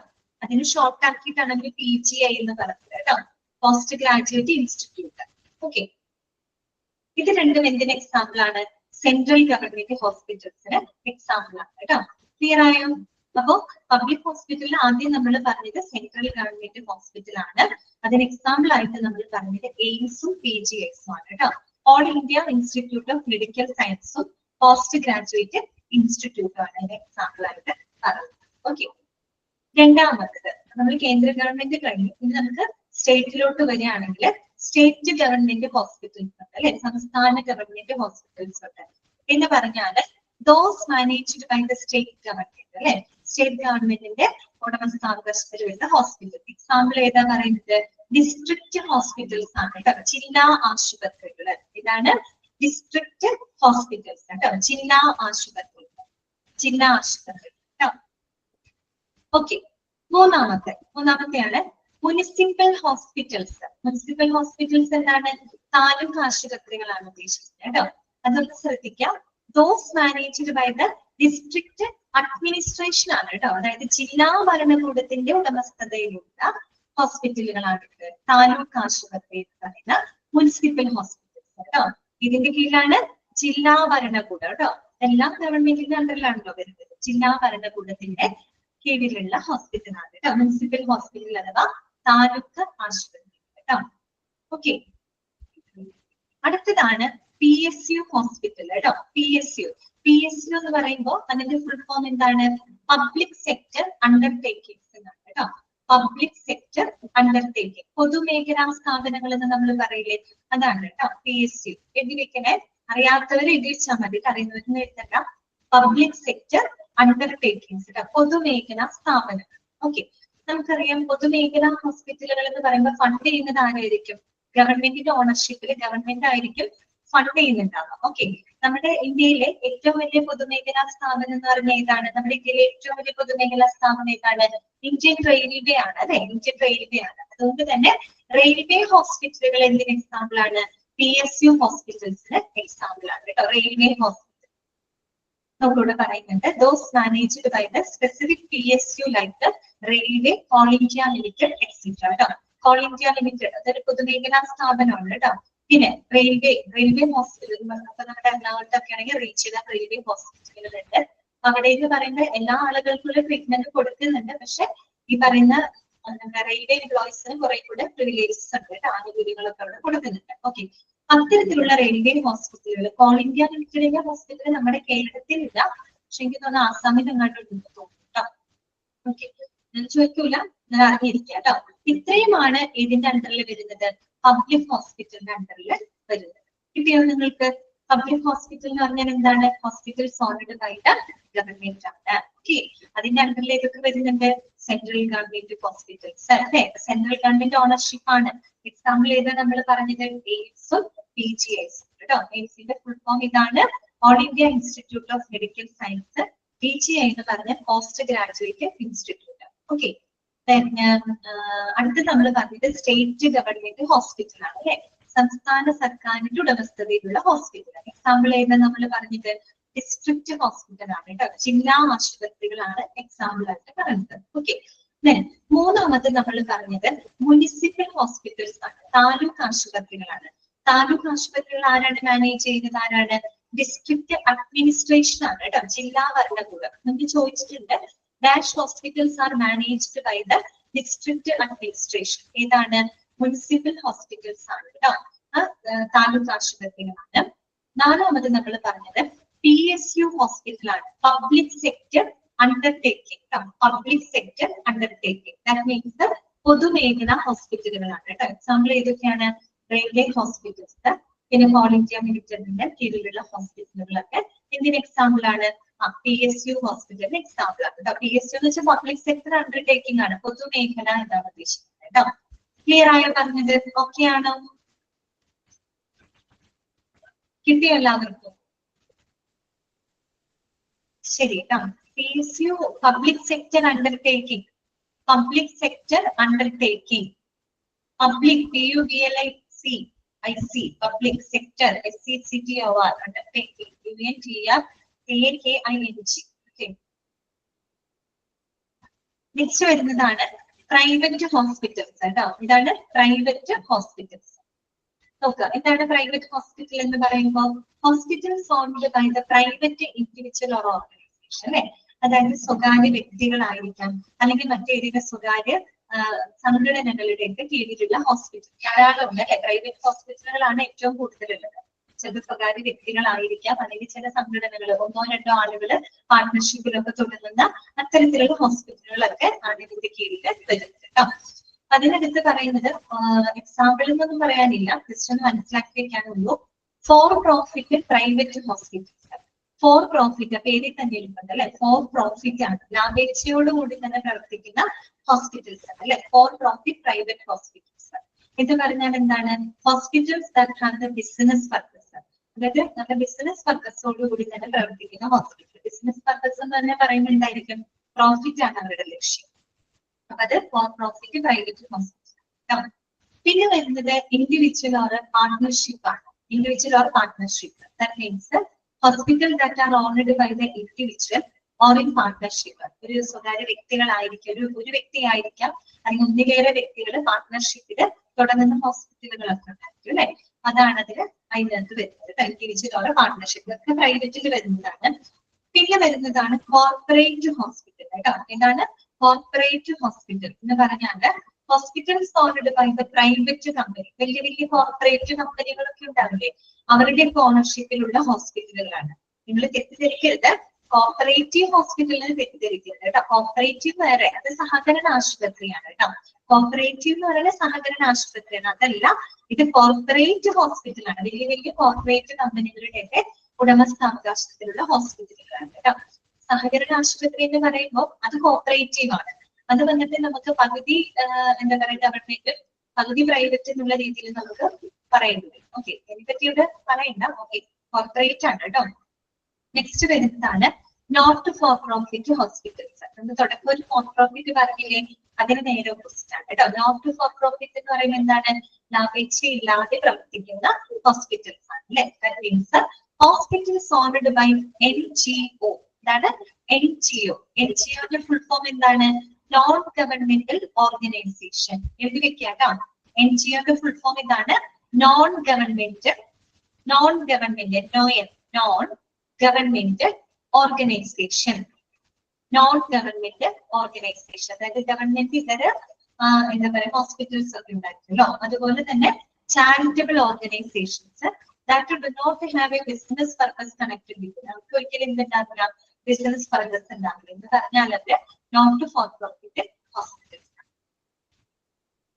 Speaker 1: അതിന് ഷോർട്ട് ആക്കിയിട്ടാണെങ്കിൽ PGI എന്ന് പറയുന്നത് കേട്ടോ, പോസ്റ്റ് ഗ്രാജുവേറ്റ് ഇൻസ്റ്റിറ്റ്യൂട്ട്. ഓക്കെ, ഇത് രണ്ടും എന്തിന് എക്സാമ്പിൾ ആണ്? സെൻട്രൽ ഗവൺമെന്റ് ഹോസ്പിറ്റൽസിന് എക്സാമ്പിൾ ആണ് കേട്ടോ. ക്ലിയർ ആയോ? അപ്പോ പബ്ലിക് ഹോസ്പിറ്റലിൽ ആദ്യം നമ്മൾ പറഞ്ഞത് സെൻട്രൽ ഗവൺമെന്റ് ഹോസ്പിറ്റൽ ആണ്. അതിന് എക്സാമ്പിൾ ആയിട്ട് നമ്മൾ പറഞ്ഞത് എയിംസും PGIസും ആണ് കേട്ടോ. All India institute of medical സയൻസും പോസ്റ്റ് ഗ്രാജുവേറ്റ് ഇൻസ്റ്റിറ്റ്യൂട്ടും ആണ് അതിന് എക്സാമ്പിൾ ആയിട്ട് പറയുന്നത്. ഓക്കെ, രണ്ടാമത്തത് നമ്മൾ കേന്ദ്ര ഗവൺമെന്റ് കഴിഞ്ഞു. ഇനി നമുക്ക് സ്റ്റേറ്റിലോട്ട് വരികയാണെങ്കിൽ സ്റ്റേറ്റ് ഗവൺമെന്റ് ഹോസ്പിറ്റൽസ് ഉണ്ട് അല്ലെ, സംസ്ഥാന ഗവൺമെന്റ് ഹോസ്പിറ്റൽസ് ഉണ്ട് എന്ന് പറഞ്ഞാല് those managed by the state government അല്ലെ, സ്റ്റേറ്റ് ഗവൺമെന്റിന്റെ ഉടമസ്ഥാവകാശത്തിൽ വരുന്ന ഹോസ്പിറ്റൽ. എക്സാമ്പിൾ ഏതാ പറയുന്നത്? ഡിസ്ട്രിക്ട് ഹോസ്പിറ്റൽസ് ആണ് കേട്ടോ, ജില്ലാ ആശുപത്രികൾ. ഇതാണ് ഡിസ്ട്രിക്ട് ഹോസ്പിറ്റൽസ് കേട്ടോ, ജില്ലാ ആശുപത്രി, ജില്ലാ ആശുപത്രി കേട്ടോ. ഓക്കെ, മൂന്നാമത്തെയാണ് മുനിസിപ്പൽ ഹോസ്പിറ്റൽസ്. മുനിസിപ്പൽ ഹോസ്പിറ്റൽസ് എന്താണ്? താലൂക്ക് ആശുപത്രികളാണ് ഉദ്ദേശിക്കുന്നത് കേട്ടോ. അതൊന്ന് ശ്രദ്ധിക്കാം. Those managed by the district administration ആണ് കേട്ടോ. അതായത് ജില്ലാ ഭരണകൂടത്തിന്റെ ഉടമസ്ഥതയിലുള്ള ഹോസ്പിറ്റലുകളാണ് താലൂക്ക് ആശുപത്രി എന്ന് പറയുന്ന മുനിസിപ്പൽ ഹോസ്പിറ്റൽസ് കേട്ടോ. ഇതിന്റെ കീഴിലാണ് ജില്ലാ ഭരണകൂടം കേട്ടോ. എല്ലാം ഗവൺമെന്റിന്റെ അണ്ടറിലാണല്ലോ വരുന്നത്. ജില്ലാ ഭരണകൂടത്തിന്റെ കീഴിലുള്ള ഹോസ്പിറ്റലാണ് കേട്ടോ മുനിസിപ്പൽ ഹോസ്പിറ്റൽ അഥവാ താലൂക്ക് ആശുപത്രി കേട്ടോ. ഓക്കെ, അടുത്തതാണ് PSU ഹോസ്പിറ്റൽ കേട്ടോ. PSU എന്ന് പറയുമ്പോൾ അതിന്റെ ഫുൾ ഫോം എന്താണ്? പബ്ലിക് സെക്ടർ അണ്ടർടേക്കിംഗ്സ് എന്നാണ് കേട്ടോ. പബ്ലിക് സെക്ടർ അണ്ടർടേക്കിംഗ്, പൊതുമേഖലാ സ്ഥാപനങ്ങൾ എന്ന് നമ്മൾ പറയില്ലേ, അതാണ് കേട്ടോ PSU. എഴുതി വെക്കണേ, അറിയാത്തവർ എഴുതി വെച്ചാൽ മതി, അറിയുന്നവരെന്ന് എഴുതണ്ട. പബ്ലിക് സെക്ടർ അണ്ടർടേക്കിംഗ്സ്, പൊതുമേഖലാ സ്ഥാപനങ്ങൾ. ഓക്കെ, നമുക്കറിയാം പൊതുമേഖലാ ഹോസ്പിറ്റലുകൾ എന്ന് പറയുമ്പോൾ ഫണ്ട് ചെയ്യുന്നത് ആരായിരിക്കും? ഗവൺമെന്റിന്റെ ഓണർഷിപ്പിൽ ഗവൺമെന്റ് ആയിരിക്കും ഫണ്ട് ചെയ്യുന്നുണ്ടാവുക. ഓക്കെ, നമ്മുടെ ഇന്ത്യയിലെ ഏറ്റവും വലിയ പൊതുമേഖലാ സ്ഥാപനം എന്ന് പറഞ്ഞാൽ ഏതാണ്? നമ്മുടെ ഇന്ത്യയിലെ ഏറ്റവും വലിയ പൊതുമേഖലാ സ്ഥാപനം ഏതാണ്? ഇന്ത്യൻ റെയിൽവേ ആണ് അല്ലെ, ഇന്ത്യൻ റെയിൽവേ ആണ്. അതുകൊണ്ട് തന്നെ റെയിൽവേ ഹോസ്പിറ്റലുകൾ എന്തിന് എക്സാമ്പിൾ ആണ്? PSU ഹോസ്പിറ്റൽസിന് എക്സാമ്പിൾ ആണ് കേട്ടോ. റെയിൽവേ ഹോസ്പിറ്റൽ നമുക്കിവിടെ പറയുന്നുണ്ട് those managed by the specific PSU like railway, all India limited etcetera കേട്ടോ. ഓൾ ഇന്ത്യ ലിമിറ്റഡ് അതൊരു പൊതുമേഖലാ സ്ഥാപനമാണ് കേട്ടോ. പിന്നെ റെയിൽവേ ഹോസ്പിറ്റൽ അപ്പൊ നമ്മുടെ എറണാകുളത്തൊക്കെ ആണെങ്കിൽ റീച്ച് ചെയ്ത റെയിൽവേ ഹോസ്പിറ്റലുകളുണ്ട്. അവിടെ എന്ന് പറയുമ്പോൾ എല്ലാ ആളുകൾക്കുള്ള ട്രീറ്റ്മെന്റ് കൊടുക്കുന്നുണ്ട്. പക്ഷെ ഈ പറയുന്ന റെയിൽവേ എംപ്ലോയീസിന് കുറെ കൂടെ പ്രിവിലേജസ് ഉണ്ട് കേട്ടോ, ആനുകൂല്യങ്ങളൊക്കെ അവിടെ കൊടുക്കുന്നുണ്ട്. ഓക്കെ, അത്തരത്തിലുള്ള റെയിൽവേ ഹോസ്പിറ്റലുകൾ ഓൾ ഇന്ത്യ ലിമിറ്റഡിന്റെ ഹോസ്പിറ്റൽ നമ്മുടെ കേരളത്തിൽ ഇല്ല, പക്ഷെ എനിക്ക് തോന്നുന്നു ആസാമിൽ എങ്ങാണ്ട് തോന്നുന്നു കേട്ടോ. ഓക്കെ, ഞാൻ ചോദിക്കൂല, ഞാൻ അറിഞ്ഞിരിക്കുക കേട്ടോ. ഇത്രയുമാണ് ഇതിന്റെ അണ്ടറിൽ വരുന്നത്, പബ്ലിക് ഹോസ്പിറ്റലിന്റെ അണ്ടറിൽ വരുന്നത്. കിട്ടിയോ നിങ്ങൾക്ക്? പബ്ലിക് ഹോസ്പിറ്റൽ എന്ന് പറഞ്ഞാൽ എന്താണ്? Hospitals owned by the government ആണ്. ഓക്കെ, അതിന്റെ അണ്ടറിൽ ഏതൊക്കെ വരുന്നുണ്ട്? സെൻട്രൽ ഗവൺമെന്റ് ഹോസ്പിറ്റൽസ് അല്ലെ, സെൻട്രൽ ഗവൺമെന്റ് ഓണർഷിപ്പ് ആണ്. എക്സാമ്പിൾ ഏതാ നമ്മൾ പറഞ്ഞത്? എയിംസും PGIസും കേട്ടോ. എയിംസിന്റെ ഫുൾ ഫോം ഇതാണ്, all India institute of medical science. PGI എന്ന് പറഞ്ഞ പോസ്റ്റ് ഗ്രാജുവേറ്റ് ഇൻസ്റ്റിറ്റ്യൂട്ട്. ഓക്കെ, അടുത്ത് നമ്മൾ പറഞ്ഞത് സ്റ്റേറ്റ് ഗവൺമെന്റ് ഹോസ്പിറ്റൽ ആണ് അല്ലെ, സംസ്ഥാന സർക്കാരിന്റെ ഉടമസ്ഥതയിലുള്ള ഹോസ്പിറ്റൽ. എക്സാമ്പിൾ ഏതാ നമ്മൾ പറഞ്ഞത്? ഡിസ്ട്രിക്ട് ഹോസ്പിറ്റൽ ആണ് കേട്ടോ, ജില്ലാ ആശുപത്രികളാണ് എക്സാമ്പിൾ ആയിട്ട് പറയുന്നത്. ഓക്കെ, മൂന്നാമത് നമ്മൾ പറഞ്ഞത് മുനിസിപ്പൽ ഹോസ്പിറ്റൽസ് ആണ്, താലൂക്ക് ആശുപത്രികളാണ്. താലൂക്ക് ആശുപത്രികൾ ആരാണ് മാനേജ് ചെയ്യുന്നത്? ആരാണ്? ഡിസ്ട്രിക്ട് അഡ്മിനിസ്ട്രേഷൻ ആണ് കേട്ടോ, ജില്ലാ ഭരണകൂടം. നമുക്ക് ചോദിച്ചിട്ടുണ്ട് dash hospitals are managed by the district administration. ഏതാണ്? മുനിസിപ്പൽ ഹോസ്പിറ്റൽസ് ആണ് കേട്ടോ, താലൂക്ക് ആശുപത്രികളാണ്. നാലാമത് നമ്മൾ പറഞ്ഞത് PSU ഹോസ്പിറ്റൽ ആണ്, public sector undertaking. Public sector undertaking that means പൊതുമേഖലാ ഹോസ്പിറ്റലുകളാണ് കേട്ടോ. എക്സാമ്പിൾ ഏതൊക്കെയാണ്? റെയിൽവേ ഹോസ്പിറ്റൽസ്, പിന്നെ ഓൾ ഇന്ത്യ ലിമിറ്റഡിന്റെ കീഴിലുള്ള ഹോസ്പിറ്റലുകളൊക്കെ എന്തിന് എക്സാമ്പിൾ ആണ്? PSU ഹോസ്പിറ്റലിന് എക്സാമ്പിൾ ആണ്. PSU എന്ന് വെച്ചാൽ പബ്ലിക് സെക്ടർ അണ്ടർടേക്കിംഗ് ആണ്, പൊതുമേഖല എന്നാണ് ഉദ്ദേശിക്കുന്നത് കേട്ടോ. ക്ലിയർ ആയോ പറഞ്ഞത്? ഓക്കെ ആണോ? കിട്ടിയോ എല്ലാവർക്കും? ശരി കേട്ടോ. PSU public sector undertaking, public sector undertaking, public PUBLIC IC, public sector SECTOR undertaking, UNTRTAKING. Okay, next വരുന്നതാണ് പ്രൈവറ്റ് ഹോസ്പിറ്റൽസ് കേട്ടോ. ഇതാണ് പ്രൈവറ്റ് ഹോസ്പിറ്റൽസ്. നോക്കുക, എന്താണ് പ്രൈവറ്റ് ഹോസ്പിറ്റൽ എന്ന് പറയുമ്പോൾ? Hospitals owned by the private individual or organisation അല്ലെ. അതായത് സ്വകാര്യ വ്യക്തികളായിരിക്കാം, അല്ലെങ്കിൽ മറ്റേതെങ്കിലും സ്വകാര്യ സംഘടനകളുടെ ഒക്കെ കീഴിലുള്ള ഹോസ്പിറ്റൽ ധാരാളം ഉണ്ട് അല്ലെ. പ്രൈവറ്റ് ഹോസ്പിറ്റലുകളാണ് ഏറ്റവും കൂടുതലുള്ളത്. ചില സ്വകാര്യ വ്യക്തികളായിരിക്കാം, അല്ലെങ്കിൽ ചില സംഘടനകൾ, ഒന്നോ രണ്ടോ ആളുകൾ പാർട്ട്ണർഷിപ്പിലൊക്കെ തുടങ്ങുന്ന അത്തരത്തിലുള്ള ഹോസ്പിറ്റലുകളൊക്കെ ആണ് ഇതിന്റെ കീഴിൽ വരുന്നത് കേട്ടോ. അതിനടുത്ത് പറയുന്നത് എക്സാമ്പിൾ എന്നൊന്നും പറയാനില്ല, ജസ്റ്റ് ഒന്ന് മനസ്സിലാക്കി വെക്കാനുള്ളൂ. For profit private hospitals. For profit പേരിൽ തന്നെ എഴുതുന്നത് അല്ലെ, ഫോർ പ്രോഫിറ്റ് ആണ്, ലാഭേച്ഛയോടുകൂടി തന്നെ പ്രവർത്തിക്കുന്ന ഹോസ്പിറ്റൽസ് ആണ് അല്ലെ. ഫോർ പ്രോഫിറ്റ് പ്രൈവറ്റ് ഹോസ്പിറ്റൽസ് ഇത് പറഞ്ഞാൽ എന്താണ്? Hospitals that have the business purpose. അതായത് നമ്മുടെ ബിസിനസ് പർപ്പസോടുകൂടി തന്നെ പ്രവർത്തിക്കുന്ന ഹോസ്പിറ്റൽ. ബിസിനസ് പർപ്പസ് എന്ന് തന്നെ പറയുമ്പോൾ എന്തായിരിക്കും? പ്രോഫിറ്റ് ആണ് അവരുടെ ലക്ഷ്യം. അപ്പൊ അത് ഫോർ പ്രോഫിറ്റ് പ്രൈവറ്റ് ഹോസ്പിറ്റൽ. പിന്നെ വരുന്നത് ഇൻഡിവിജ്വൽ ഓർ പാർട്ട്ണർഷിപ്പ് ആണ്. Individual or partnership, that means hospital that are owned by the individual or in partnership. ഒരു സ്വകാര്യ വ്യക്തികളായിരിക്കും, ഒരു വ്യക്തിയായിരിക്കാം, അല്ലെങ്കിൽ ഒന്നിലേറെ വ്യക്തികൾ പാർട്ട്ണർഷിപ്പിൽ തുടങ്ങുന്ന ഹോസ്പിറ്റലുകളൊക്കെ ഉണ്ടായിരിക്കും അല്ലെ. അതാണ് അതിനകത്ത് വരുന്നത്. ഇൻഡിവിജ്വൽ ഓർ പാർട്ട്ണർഷിപ്പ് ഒക്കെ പ്രൈവറ്റിൽ വരുന്നതാണ്. പിന്നെ വരുന്നതാണ് കോർപ്പറേറ്റ് ഹോസ്പിറ്റൽ കേട്ടോ. എന്താണ് കോർപ്പറേറ്റ് ഹോസ്പിറ്റൽ എന്ന് പറഞ്ഞാല് hospitals owned by the private company. വലിയ വലിയ കോർപ്പറേറ്റ് കമ്പനികളൊക്കെ ഉണ്ടാവില്ലേ, അവരുടെ ഓണർഷിപ്പിലുള്ള ഹോസ്പിറ്റലുകളാണ്. നിങ്ങൾ തെറ്റിദ്ധരിക്കരുത്, കോർപ്പറേറ്റീവ് ഹോസ്പിറ്റലിന് തെറ്റിദ്ധരിക്കരുത് കേട്ടോ. കോർപ്പറേറ്റീവ് വേറെ, അത് സഹകരണ ആശുപത്രിയാണ് കേട്ടോ. കോർപ്പറേറ്റീവ് എന്ന് പറയുന്നത് സഹകരണ ആശുപത്രിയാണ്, അതല്ല. ഇത് കോർപ്പറേറ്റ് ഹോസ്പിറ്റലാണ്, വലിയ വലിയ കോർപ്പറേറ്റ് കമ്പനികളുടെ ഉടമസ്ഥാവകാശത്തിലുള്ള ഹോസ്പിറ്റലുകളാണ് കേട്ടോ. സഹകരണ ആശുപത്രി എന്ന് പറയുമ്പോൾ അത് കോർപ്പറേറ്റീവ് ആണ്. അത് വന്നിട്ട് നമുക്ക് പകുതി എന്താ പറയുക ഗവൺമെന്റ്, പകുതി പ്രൈവറ്റ് എന്നുള്ള രീതിയിൽ നമുക്ക് പറയേണ്ടി വരും. ഓക്കെ, ഇതിനെപ്പറ്റി ഇവിടെ പറയണ്ട. ഓക്കെ, കോർപ്പറേറ്റ് ആണ് കേട്ടോ. നെക്സ്റ്റ് വരുന്നതാണ് നോട്ട് ഫോർ പ്രോഫിറ്റ് ഹോസ്പിറ്റൽസ്. നമ്മൾ തുടക്കം ഒരു ഫോർ പ്രോഫിറ്റ് പറഞ്ഞില്ലേ, അതിന് നേരെ ഓപ്പോസിറ്റ് ആണ് കേട്ടോ. നോട്ട് ഫോർ പ്രോഫിറ്റ് എന്ന് പറയുന്നത് എന്താണ്? ലാഭേച്ഛയില്ലാതെ പ്രവർത്തിക്കുന്ന ഹോസ്പിറ്റൽസ് ആണ് അല്ലെ. That means hospitals owned by NGO. ഇതാണ് NGO. NGOയുടെ ഫുൾ ഫോം എന്താണ്? Non governmental organisation. എഴുതി വെക്കാം. NGOയുടെ ഫുൾ ഫോം ഇതാണ്, non government organisation. Non government organisation, അതായത് ഗവൺമെന്റ് ഇതര എന്താ പറയുക ഹോസ്പിറ്റൽസ് ഒക്കെ ഉണ്ടായിരുന്നല്ലോ. അതുപോലെ തന്നെ charitable organisations that do not have a business purpose connected with. നമുക്ക് ഒരിക്കലും എന്തുണ്ടാവില്ല, ബിസിനസ് പർപ്പസ് ഉണ്ടാവില്ല എന്ന് പറഞ്ഞാൽ അത് not for profit hospitals.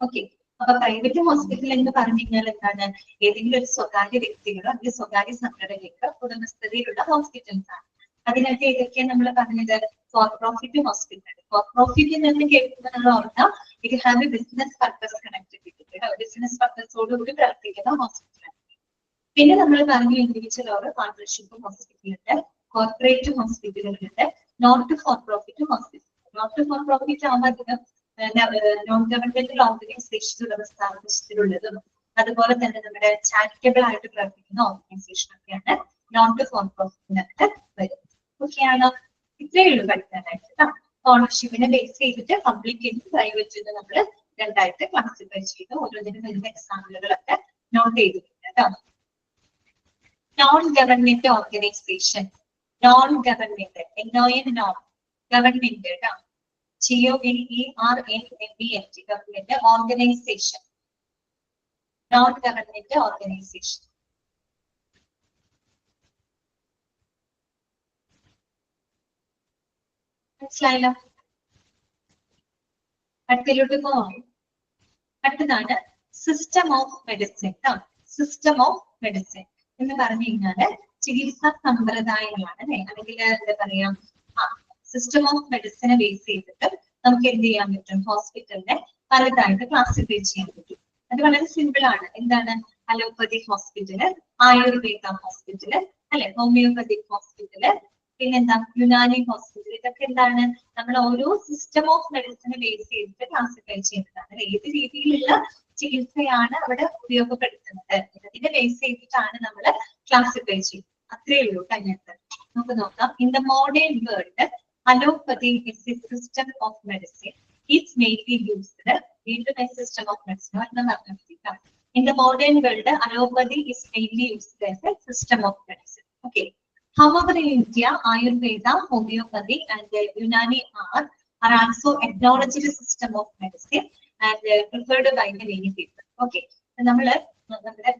Speaker 1: Okay, അപ്പൊ പ്രൈവറ്റ് ഹോസ്പിറ്റൽ എന്ന് പറഞ്ഞു കഴിഞ്ഞാൽ എന്താണ്? ഏതെങ്കിലും ഒരു സ്വകാര്യ വ്യക്തികളോ അല്ലെങ്കിൽ സ്വകാര്യ സംഘടനയ്ക്ക് ഉടമസ്ഥതയിലുള്ള ഹോസ്പിറ്റൽസ് ആണ്. അതിനകത്ത് ഏതൊക്കെയാണ് നമ്മൾ പറഞ്ഞത്? For profit hospital. For profit എന്ന് കേൾക്കുമ്പോൾ നമ്മൾ ഓർക്കുക, ഇത് have a business purpose connected with, business പർപ്പസോടുകൂടി പ്രവർത്തിക്കുന്ന ഹോസ്പിറ്റലാണ്. പിന്നെ നമ്മൾ പറഞ്ഞു ഇൻഡിവിജ്വൽ ഓർ പാർട്ണർഷിപ്പ് ഹോസ്പിറ്റലുണ്ട്, കോർപ്പറേറ്റ് ഹോസ്പിറ്റലുകളുണ്ട്, not for profit hospital. Not for profit ആകുമ്പോൾ അധികം നോൺ ഗവൺമെന്റൽ ഓർഗനൈസേഷൻ സ്ഥാപനത്തിലുള്ളതും അതുപോലെ തന്നെ നമ്മുടെ ചാരിറ്റബിൾ ആയിട്ട് പ്രവർത്തിക്കുന്ന ഓർഗനൈസേഷൻ ഒക്കെയാണ് നോട്ട് ഫോർ പ്രോഫിറ്റിനകത്ത് വരുന്നത്. ഓക്കെയാണോ? ഇത്രയേ ഉള്ളൂ പഠിക്കാനായിട്ട്. ഓണർഷിപ്പിനെ ബേസ് ചെയ്തിട്ട് പബ്ലിക് എന്നും പ്രൈവറ്റ് എന്ന് നമ്മൾ രണ്ടായിട്ട് ക്ലാസിഫൈ ചെയ്ത് ഓരോന്നിനും വരുന്ന എക്സാമ്പിളുകളൊക്കെ നോട്ട് ചെയ്തിട്ടുണ്ട് കേട്ടോ. Non government organisation, non government non government കേട്ടോ, GOVERNMENT government organisation, non government organisation. മനസ്സിലായല്ലോ? അടുത്തിലോട്ട് പോവാം. അടുത്തതാണ് system of medicine. System of medicine എന്ന് പറഞ്ഞു കഴിഞ്ഞാല് ചികിത്സാ സമ്പ്രദായങ്ങളാണ് അല്ലെ, അല്ലെങ്കിൽ എന്താ പറയാ സിസ്റ്റം ഓഫ് മെഡിസിനെ ബേസ് ചെയ്തിട്ട് നമുക്ക് എന്ത് ചെയ്യാൻ പറ്റും, ഹോസ്പിറ്റലിനെ പലതായിട്ട് ക്ലാസിഫൈ ചെയ്യാൻ പറ്റും. അത് വളരെ സിമ്പിൾ ആണ്. എന്താണ് അലോപ്പതിക് ഹോസ്പിറ്റല്, ആയുർവേദ ഹോസ്പിറ്റല് അല്ലെ, ഹോമിയോപ്പതിക് ഹോസ്പിറ്റല്, പിന്നെന്താ യുനാനി ഹോസ്പിറ്റൽ. ഇതൊക്കെ എന്താണ് നമ്മൾ ഓരോ സിസ്റ്റം ഓഫ് മെഡിസിനെ ബേസ് ചെയ്തിട്ട് ക്ലാസിഫൈ ചെയ്യുന്നതാണ്. അല്ലെ, ഏത് രീതിയിലുള്ള ചികിത്സയാണ് അവിടെ ഉപയോഗപ്പെടുത്തുന്നത് ഇതിനെ ബേസ് ചെയ്തിട്ടാണ് നമ്മൾ ക്ലാസിഫൈ ചെയ്യുന്നത്. അത്രേ ഉള്ളൂ കഴിഞ്ഞിട്ട്. നമുക്ക് നോക്കാം. In the modern world allopathy is A system of medicine is mainly used. വീണ്ടും എ സിസ്റ്റം ഓഫ് മെഡിസിൻ എന്ന് പറഞ്ഞിരിക്കാം. In the modern world, allopathy is mainly used as a system of medicine. Okay. However, in India, Ayurveda, homeopathy, and Unani are also acknowledged system of medicine and preferred by the many people. Okay. നമ്മുടെ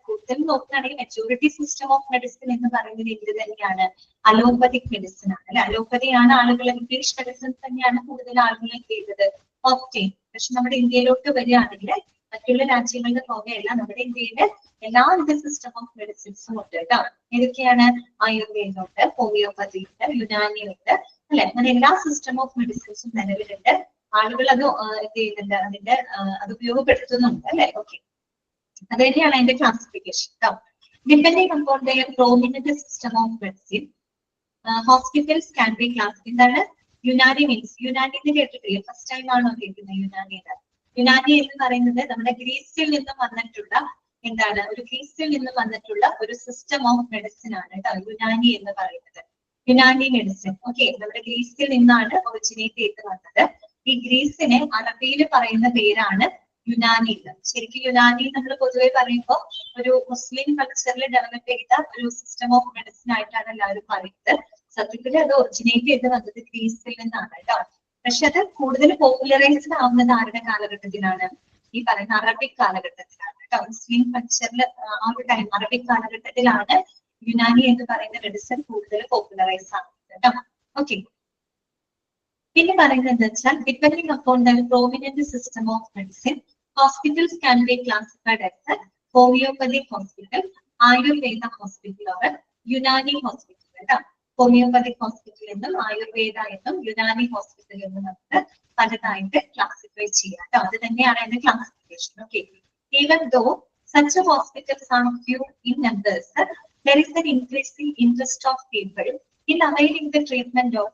Speaker 1: കൂടുതൽ നോക്കുകയാണെങ്കിൽ majority system of medicine എന്ന് പറയുന്നത് ഇത് തന്നെയാണ്, allopathic medicine ആണ് അല്ലെ. അലോപ്പതിയാണ് ആളുകൾ, ഇംഗ്ലീഷ് മെഡിസിൻ തന്നെയാണ് കൂടുതൽ ആളുകൾ ചെയ്തത് ഓപ്റ്റെയിൻ. പക്ഷെ നമ്മുടെ ഇന്ത്യയിലോട്ട് വരികയാണെങ്കിൽ മറ്റുള്ള രാജ്യങ്ങളുടെ പോലെയല്ല, നമ്മുടെ ഇന്ത്യയില് എല്ലാവിധ സിസ്റ്റം ഓഫ് മെഡിസിൻസും ഉണ്ട് കേട്ടോ. ഏതൊക്കെയാണ്? ആയുർവേദം ഉണ്ട്, ഹോമിയോപ്പതി ഉണ്ട്, യുനാനി ഉണ്ട് അല്ലെ. അങ്ങനെ എല്ലാ സിസ്റ്റം ഓഫ് മെഡിസിൻസും നിലവിലുണ്ട്. ആളുകൾ അത് എന്ത് ചെയ്യുന്നുണ്ട്, അതിന്റെ അത് ഉപയോഗപ്പെടുത്തുന്നുണ്ട് അല്ലെ. ഓക്കെ, അത് തന്നെയാണ് അതിന്റെ ക്ലാസിഫിക്കേഷൻ കേട്ടോ. Depending upon the prominent system of medicine hospitals can be class. എന്താണ് യുനാനി മീൻസ്? യുനാനി എന്ന് കേട്ടിട്ടില്ലേ? ഫസ്റ്റ് ടൈം ആണോ കേൾക്കുന്നത് യുനാനിയുടെ? യുനാനി എന്ന് പറയുന്നത് നമ്മുടെ ഗ്രീസിൽ നിന്നും വന്നിട്ടുള്ള എന്താണ്, ഒരു ഗ്രീസിൽ നിന്നും വന്നിട്ടുള്ള ഒരു സിസ്റ്റം ഓഫ് മെഡിസിൻ ആണ് കേട്ടോ യുനാനി എന്ന് പറയുന്നത്. യുനാനി മെഡിസിൻ ഓക്കെ, നമ്മുടെ ഗ്രീസിൽ നിന്നാണ് ഒറിജിനേറ്റ് ചെയ്ത് വന്നത്. ഈ ഗ്രീസിനെ അറബിയിൽ പറയുന്ന പേരാണ് യുനാനി. ശരിക്കും യുനാനി നമ്മൾ പൊതുവെ പറയുമ്പോൾ ഒരു മുസ്ലിം കൾച്ചറിൽ ഡെവലപ്പ് ചെയ്ത ഒരു സിസ്റ്റം ഓഫ് മെഡിസിൻ ആയിട്ടാണ് എല്ലാവരും പറയുന്നത്. സത്യത്തിൽ അത് ഒറിജിനേറ്റ് ചെയ്ത് വന്നത് ഗ്രീസിൽ നിന്നാണ് കേട്ടോ. പക്ഷെ അത് കൂടുതൽ പോപ്പുലറൈസ്ഡ് ആവുന്നത് ആരുടെ കാലഘട്ടത്തിലാണ്? ഈ പറയുന്ന അറബിക് കാലഘട്ടത്തിലാണ് കേട്ടോ. മുസ്ലിം കൾച്ചറിൽ ആ ഒരു ടൈം അറബിക് കാലഘട്ടത്തിലാണ് യുനാനി എന്ന് പറയുന്ന മെഡിസിൻ കൂടുതൽ പോപ്പുലറൈസ് ആവുന്നത് കേട്ടോ. ഓക്കെ, പിന്നെ പറയുന്നത് എന്താ വെച്ചാൽ depending upon the prominent system of medicine hospitals can be classified as homoeopathic hospital, Ayurveda hospital or Unani hospital കേട്ടോ. ഹോമിയോപ്പതിക് ഹോസ്പിറ്റൽ എന്നും ആയുർവേദ എന്നും യുനാനി ഹോസ്പിറ്റൽ എന്നും നമുക്ക് പലതായിട്ട് ക്ലാസിഫൈ ചെയ്യാം കേട്ടോ. അത് തന്നെയാണ് അതിന്റെ classification. Okay, even though such hospitals are few in numbers, there is an increasing interest of people in availing the treatment of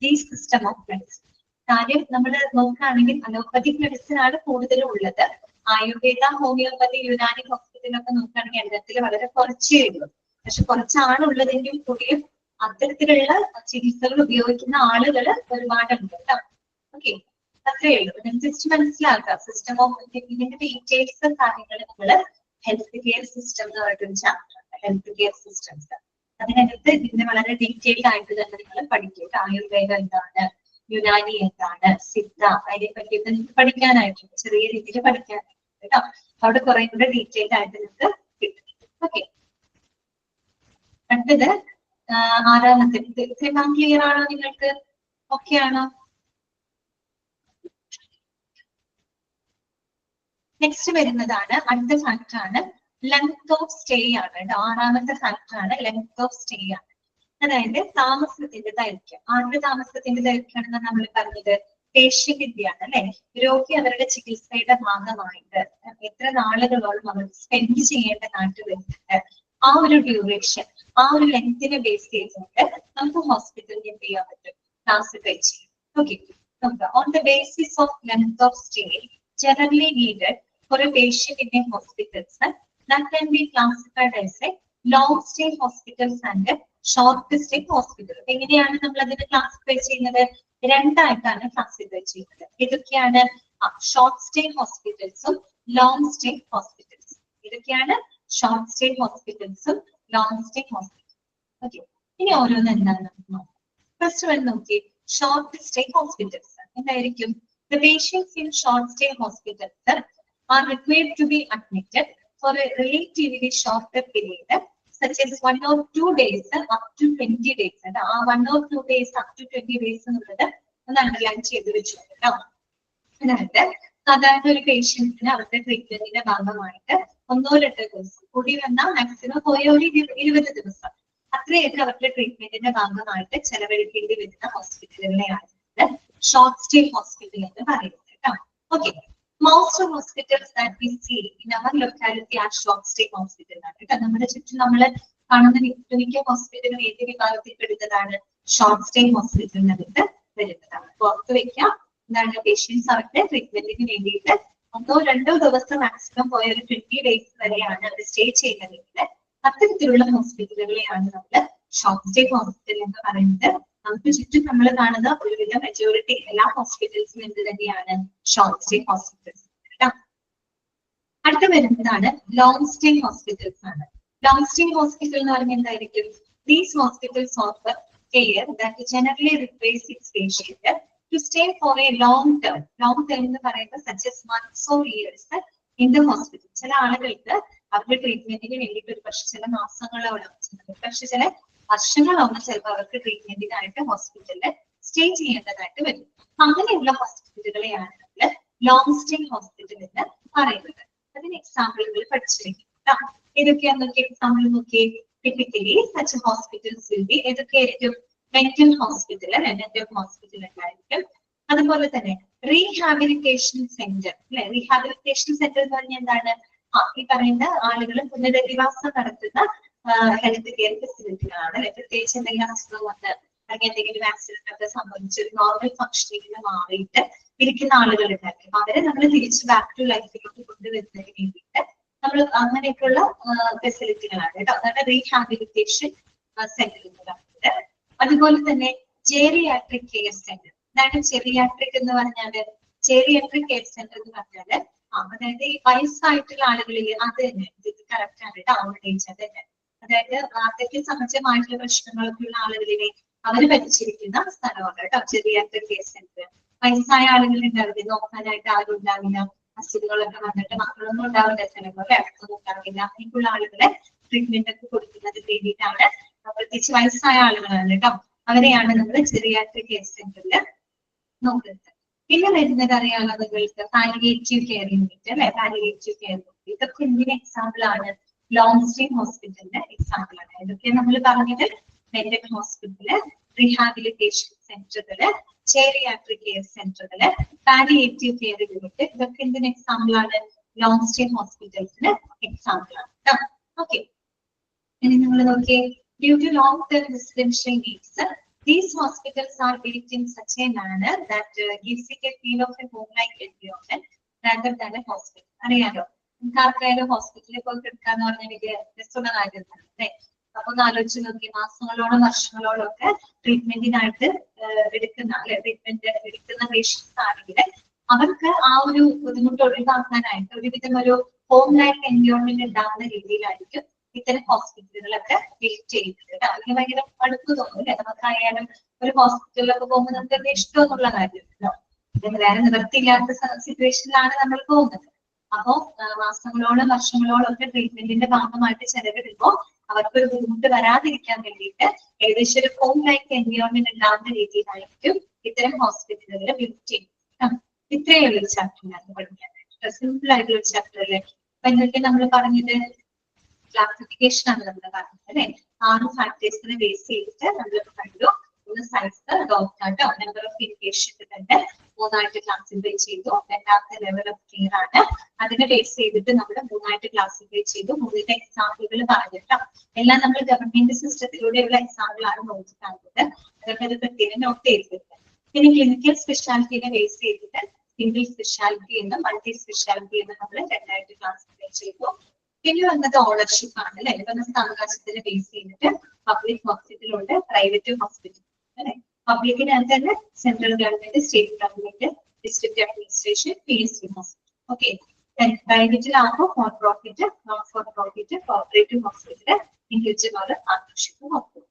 Speaker 1: these system of medicine. കാര്യം നമ്മൾ നോക്കുകയാണെങ്കിൽ അലോപ്പതിക് മെഡിസിൻ ആണ് കൂടുതലും ഉള്ളത്. ആയുർവേദ, ഹോമിയോപ്പതി, യുനാനി ഹോസ്പിറ്റലൊക്കെ നോക്കുകയാണെങ്കിൽ എണ്ണത്തിൽ വളരെ കുറച്ചേ ഉള്ളൂ. പക്ഷെ കുറച്ചാണുള്ളതെങ്കിൽ കൂടിയും അത്തരത്തിലുള്ള ചികിത്സകൾ ഉപയോഗിക്കുന്ന ആളുകൾ ഒരുപാടുണ്ട് കേട്ടോ. ഓക്കെ, അത്രയേ ഉള്ളൂ. ജസ്റ്റ് മനസ്സിലാക്കുക സിസ്റ്റം ഓഫ് ഇതിന്റെ ഡീറ്റെയിൽസ് കാര്യങ്ങൾ നമ്മൾ ഹെൽത്ത് കെയർ സിസ്റ്റം എന്ന് പറഞ്ഞൊരു ചാപ്റ്റർ ഉണ്ട്, ഹെൽത്ത് കെയർ സിസ്റ്റംസ്. അതിനകത്ത് ഇതിന്റെ വളരെ ഡീറ്റെയിൽഡ് ആയിട്ട് തന്നെ നിങ്ങൾ പഠിക്കുക. ആയുർവേദം എന്താണ്, യുനാനി എന്താണ്, സിദ്ധ, അതിനെ പറ്റിയൊക്കെ നിങ്ങൾക്ക് പഠിക്കാനായിട്ടുണ്ട്, ചെറിയ രീതിയിൽ പഠിക്കാനായിട്ടുണ്ട് കേട്ടോ. അവിടെ കുറെ കൂടെ ഡീറ്റെയിൽഡ് ആയിട്ട് നിങ്ങൾക്ക് കിട്ടും. ഓക്കെ, അടുത്തത് ആറാമത്തെ. ഇതെല്ലാം ക്ലിയർ ആണോ നിങ്ങൾക്ക്? ഓക്കെ ആണോ? നെക്സ്റ്റ് വരുന്നതാണ് അടുത്ത ഫാക്ടർ ആണ് ലെങ്ത് ഓഫ് സ്റ്റേ ആണ് കേട്ടോ. ആറാമത്തെ ഫാക്ടർ ആണ് ലെങ്ത് ഓഫ് സ്റ്റേ ആണ്. അതായത് താമസത്തിന്റെ ദൈർഘ്യം. ആരുടെ താമസത്തിന്റെ ദൈർഘ്യമാണെന്ന് നമ്മൾ പറഞ്ഞത്? പേഷ്യന്റിന്റെയാണ് അല്ലെ. രോഗി അവരുടെ ചികിത്സയുടെ ഭാഗമായിട്ട് എത്ര നാളുകളോളം അവർ സ്പെൻഡ് ചെയ്യേണ്ട നാട്ടിൽ വരുന്നുണ്ട്, ആ ഒരു ഡ്യൂറേഷൻ, ആ ഒരു ലെങ്തിനെ ബേസ് ചെയ്തുകൊണ്ട് നമുക്ക് ഹോസ്പിറ്റലിൽ എന്ത് ചെയ്യാൻ പറ്റും? ക്ലാസിഫൈ ചെയ്യും. ഓക്കെ, നോക്കാം. On the basis of length of stay generally needed for a patient in a hospitals that can be classified as a long stay hospitals and a short stay hospital. എങ്ങനെയാണ് നമ്മൾ അതിനെ classify ചെയ്യുന്നത്? രണ്ടായിട്ടാണ് classify ചെയ്യുന്നത്. ഇതൊക്കെയാണ് short stay ഹോസ്പിറ്റൽസും long stay ഹോസ്പിറ്റൽസും. ഇതൊക്കെയാണ് short stay ഹോസ്പിറ്റൽസും ലോങ് സ്റ്റേ ഹോസ്പിറ്റൽസും. ഓക്കെ, ഇനി ഓരോന്ന് എന്താണ് നമുക്ക് നോക്കാം. ഫസ്റ്റ് വൺ നോക്കി, ഷോർട്ട് സ്റ്റേ ഹോസ്പിറ്റൽസ് എന്തായിരിക്കും? The patients in short stay hospitals are required to be admitted for a relatively shorter period, such as 1 or 2 days up to 20 days. 1 or 2 days up to 20 days എന്നുള്ളത് ഒന്ന് underline ചെയ്ത് വെച്ചു കേട്ടോ. അതായത് സാധാരണ ഒരു പേഷ്യന്റിന് അവരുടെ ട്രീറ്റ്മെന്റിന്റെ ഭാഗമായിട്ട് 1 or 2 ദിവസം, കൂടി വന്നാൽ മാക്സിമം പോയ ഒരു 20 ദിവസം അത്രയൊക്കെ അവരുടെ ട്രീറ്റ്മെന്റിന്റെ ഭാഗമായിട്ട് ചെലവഴിക്കേണ്ടി വരുന്ന ഹോസ്പിറ്റലുകളെയാണ് ഷോർട്ട് സ്റ്റേ ഹോസ്പിറ്റൽ എന്ന് പറയുന്നത് കേട്ടോ. Okay, most hospitals that we see in our locality are short stay hospital ആണ് കേട്ടോ. നമ്മുടെ ചുറ്റും നമ്മൾ കാണുന്ന മിക്ക ഹോസ്പിറ്റലും ഏത് വിഭാഗത്തിൽ പെടുന്നതാണ്? ഷോർട്ട് സ്റ്റേ ഹോസ്പിറ്റലിനകത്ത് വരുന്നതാണ്. പുറത്ത് വെക്കാം, എന്താണ് പേഷ്യൻസ് അവരുടെ ട്രീറ്റ്മെന്റിന് വേണ്ടിയിട്ട് 1-2 ദിവസം മാക്സിമം പോയ ഒരു 20 days വരെയാണ് അവർ സ്റ്റേ ചെയ്യുന്നതെങ്കിൽ അത്തരത്തിലുള്ള ഹോസ്പിറ്റലുകളെയാണ് നമ്മൾ ഷോർട്ട് സ്റ്റേ ഹോസ്പിറ്റൽ എന്ന് പറയുന്നത്. നമുക്ക് ചുറ്റും നമ്മൾ കാണുന്ന ഒരുവിധ മെജോറിറ്റി എല്ലാ ഹോസ്പിറ്റൽസും എന്ത് തന്നെയാണ്? Short stay hospitals. അടുത്ത വരുന്നതാണ് ലോങ് സ്റ്റേ ഹോസ്പിറ്റൽസ് ആണ്. ലോങ് സ്റ്റേ ഹോസ്പിറ്റൽ എന്ന് പറഞ്ഞാൽ എന്തായിരിക്കും? These hospitals offer care that generally requires it's patient to stay for a long term. Long term എന്ന് പറയുന്നത് such as months or years in the hospital. ചില ആളുകൾക്ക് അവരുടെ ട്രീറ്റ്മെന്റിന് വേണ്ടിയിട്ട് ഒരു പക്ഷെ ചില മാസങ്ങളോളം, പക്ഷെ ചില വർഷങ്ങളോളം ചിലപ്പോൾ അവർക്ക് ട്രീറ്റ്മെന്റിനായിട്ട് ഹോസ്പിറ്റലിൽ സ്റ്റേ ചെയ്യേണ്ടതായിട്ട് വരും. അങ്ങനെയുള്ള ഹോസ്പിറ്റലുകളെയാണ് നമ്മൾ ലോങ് സ്റ്റേ ഹോസ്പിറ്റൽ എന്ന് പറയുന്നത്. അതിന് എക്സാമ്പിളുകൾ പഠിച്ചിരിക്കും. ഏതൊക്കെയാണെന്നൊക്കെ എക്സാമ്പിൾ നോക്കിയേ. Typically such hospitals will be ഏതൊക്കെയായിരിക്കും? മെന്റൽ ഹോസ്പിറ്റൽ, മെന്റൽ ഹോസ്പിറ്റൽ ഉണ്ടായിരിക്കും. അതുപോലെ തന്നെ റീഹാബിലിറ്റേഷൻ സെന്റർ അല്ലെ. റീഹാബിലിറ്റേഷൻ സെന്റർ എന്ന് പറഞ്ഞാൽ എന്താണ്? ഈ പറയുന്ന ആളുകൾ പുനരധിവാസം നടത്തുന്ന ഹെൽത്ത് കെയർ ഫെസിലിറ്റികളാണ് അല്ലെ. പ്രത്യേകിച്ച് എന്തെങ്കിലും അസുഖം വന്ന് അല്ലെങ്കിൽ എന്തെങ്കിലും ആക്സിഡന്റ് ഒക്കെ സംഭവിച്ച് ഒരു നോർമൽ ഫംഗ്ഷനിങ്ങിന് മാറിയിട്ട് ഇരിക്കുന്ന ആളുകൾ ഉണ്ടായിരിക്കും. അവരെ നമ്മൾ തിരിച്ച് ബാക്ക് ടു ലൈഫിലേക്ക് കൊണ്ടുവരുന്നതിന് വേണ്ടിയിട്ട് നമ്മൾ അങ്ങനെയൊക്കെയുള്ള ഫെസിലിറ്റികളാണ് കേട്ടോ. അതാണ് റീഹാബിലിറ്റേഷൻ സെന്റർ എന്ന് പറയുന്നത്. അതുപോലെ തന്നെ ജെറിയാട്രിക് കെയർ സെന്റർ. അതാണ് ജെറിയാട്രിക് എന്ന് പറഞ്ഞാല്. ജെറിയാട്രിക് കെയർ സെന്റർ എന്ന് പറഞ്ഞാല് അതായത് ഈ വയസ്സായിട്ടുള്ള ആളുകളിൽ അത് തന്നെ ഇത് കറക്റ്റ് ആണ് കേട്ടോ. ഓൾഡ് ഏജ് അത് തന്നെ. അതായത് വാർദ്ധക്യ സഹജമായിട്ടുള്ള പ്രശ്നങ്ങളൊക്കെ ഉള്ള ആളുകളിലെ അവർ ഭരിച്ചിരിക്കുന്ന സ്ഥലമാണ് കേട്ടോ ജെറിയാട്രിക് കെയർ സെന്റർ. വയസ്സായ ആളുകളുടെ അവര് നോക്കാനായിട്ട് ആരും ഉണ്ടാവില്ല. അസുഖങ്ങളൊക്കെ വന്നിട്ട് മക്കളൊന്നും ഉണ്ടാവില്ല, ചിലപ്പോൾ അടുത്തൊന്നും ഉണ്ടാവില്ല. അങ്ങനെയുള്ള ആളുകളെ ട്രീറ്റ്മെന്റ് ഒക്കെ കൊടുക്കുന്നതിന് വേണ്ടിയിട്ടാണ്, പ്രത്യേകിച്ച് വയസ്സായ ആളുകളാണ് കേട്ടോ, അവരെയാണ് നമ്മൾ ജെറിയാട്രിക് കെയർ സെന്ററിൽ നോക്കുന്നത്. പിന്നെ വരുന്നത് അറിയാവുന്ന നിങ്ങൾക്ക് പാലിയേറ്റീവ് കെയർ യൂണിറ്റ് അല്ലെ. പാലിയേറ്റീവ് കെയർ യൂണിറ്റ് ഇതൊക്കെ എന്തിന് എക്സാമ്പിൾ ആണ്? ലോങ് സ്റ്റേ ഹോസ്പിറ്റലിന്റെ എക്സാമ്പിൾ ആണ്. ഇതൊക്കെ നമ്മൾ പറഞ്ഞത് മെന്റൽ ഹോസ്പിറ്റല്, റീഹാബിലിറ്റേഷൻ സെന്ററുകള്, ജെറിയാട്രിക് കെയർ സെന്ററുകള്, പാലിയേറ്റീവ് കെയർ യൂണിറ്റ് ഇതൊക്കെ എന്തിന് എക്സാമ്പിൾ ആണ്? ലോങ് സ്റ്റേ ഹോസ്പിറ്റൽസിന് എക്സാമ്പിൾ ആണ് കേട്ടോ. ഓക്കെ, ഇനി നമ്മൾ നോക്കിയേ. Due to long-term residential needs, these hospitals are built in such a manner that gives it a feel of a home-like environment rather than a hospital. അറിയാലോ, നമുക്ക് ആർക്കായാലും ഹോസ്പിറ്റലിൽ പോയി കിടക്കാന്ന് പറഞ്ഞാൽ വലിയ രസമുള്ള കാര്യമാണ് അല്ലെ. അപ്പൊ ഒന്ന് ആലോചിച്ച് നോക്കി, മാസങ്ങളോളം വർഷങ്ങളോളം ഒക്കെ ട്രീറ്റ്മെന്റിനായിട്ട് എടുക്കുന്ന അല്ലെ, ട്രീറ്റ്മെന്റ് എടുക്കുന്ന പേഷ്യൻസ് ആണെങ്കിൽ അവർക്ക് ആ ഒരു ബുദ്ധിമുട്ട് ഒഴിവാക്കാനായിട്ട് ഒരുവിധം ഒരു ഹോം ലൈക്ക് എൻവയോൺമെന്റ് ഉണ്ടാകുന്ന രീതിയിലായിരിക്കും ഇത്തരം ഹോസ്പിറ്റലുകളൊക്കെ ബിൽഡ് ചെയ്യുന്നത്. അതിന് ഭയങ്കര അടുത്ത് തോന്നും അല്ലെ. നമുക്കായാലും ഒരു ഹോസ്പിറ്റലിലൊക്കെ പോകുമ്പോൾ നമുക്ക് എന്താ ഇഷ്ടം എന്നുള്ള കാര്യമല്ലോ. വേറെ നിവൃത്തിയില്ലാത്ത സിറ്റുവേഷനിലാണ് നമ്മൾ പോകുന്നത്. അപ്പോ മാസങ്ങളോളം വർഷങ്ങളോളം ഒക്കെ ട്രീറ്റ്മെന്റിന്റെ ഭാഗമായിട്ട് ചെലവിടുമ്പോൾ അവർക്കൊരു ബുദ്ധിമുട്ട് വരാതിരിക്കാൻ വേണ്ടിയിട്ട് ഏകദേശം ഒരു ഹോം ലൈക്ക് എൻവയോൺമെന്റ് ഉണ്ടാകുന്ന രീതിയിലായിരിക്കും ഇത്തരം ഹോസ്പിറ്റലുകൾ ബിൽഡ് ചെയ്യുന്നത്. ഇത്രയുള്ള ഒരു ചാപ്റ്ററിനകത്ത് പഠിക്കാനായിട്ട് സിമ്പിൾ ആയിട്ടുള്ള ഒരു ചാപ്റ്ററില്. അപ്പൊ എന്തൊക്കെ നമ്മൾ പറഞ്ഞത്? ക്ലാസിഫിക്കേഷൻ ആണ് നമ്മൾ പറഞ്ഞത് അല്ലെ. 6 ഫാക്ടേഴ്സിനെ ബേസ് ചെയ്തിട്ട് നമ്മൾ കണ്ടു. ഒന്ന് size, doctor, number of inpatient തന്നെ 3ആയിട്ട് ക്ലാസിഫൈ ചെയ്തു. രണ്ടാമത്തെ ലെവൽ ഓഫ് കെയർ ആണ്, അതിനെ ബേസ് ചെയ്തിട്ട് നമ്മൾ 3ആയിട്ട് ക്ലാസിഫൈ ചെയ്തു. 3ന്റെ എക്സാമ്പിളുകൾ പറഞ്ഞിട്ട് എല്ലാം നമ്മൾ ഗവൺമെന്റ് സിസ്റ്റത്തിലൂടെയുള്ള എക്സാമ്പിൾ ആണ് നോക്കിക്കാണുന്നത്. അതൊക്കെ അത് പ്രത്യേകം നോട്ട് ചെയ്തിട്ടുണ്ട്. പിന്നെ ക്ലിനിക്കൽ സ്പെഷ്യാലിറ്റിനെ ബേസ് ചെയ്തിട്ട് സിംഗിൾ സ്പെഷ്യാലിറ്റി എന്നും മൾട്ടി സ്പെഷ്യാലിറ്റി എന്നും നമ്മൾ 2ആയിട്ട് ക്ലാസിഫൈ ചെയ്തു. പിന്നെ വന്നത് ഓണർഷിപ്പ് ആണ് അല്ലെ. ഇപ്പൊ നമുക്ക് അവകാശത്തിനെ ബേസ് ചെയ്തിട്ട് പബ്ലിക് ഹോസ്പിറ്റലുണ്ട്, പ്രൈവറ്റ് ഹോസ്പിറ്റൽ അല്ലെ. പബ്ലിക്കിനകത്ത് തന്നെ central government, state government, district administration, PSC hospital. Okay, പ്രൈവറ്റിലാകുമ്പോൾ for profit, non for profit, corporative hospital, individual partnership hospital.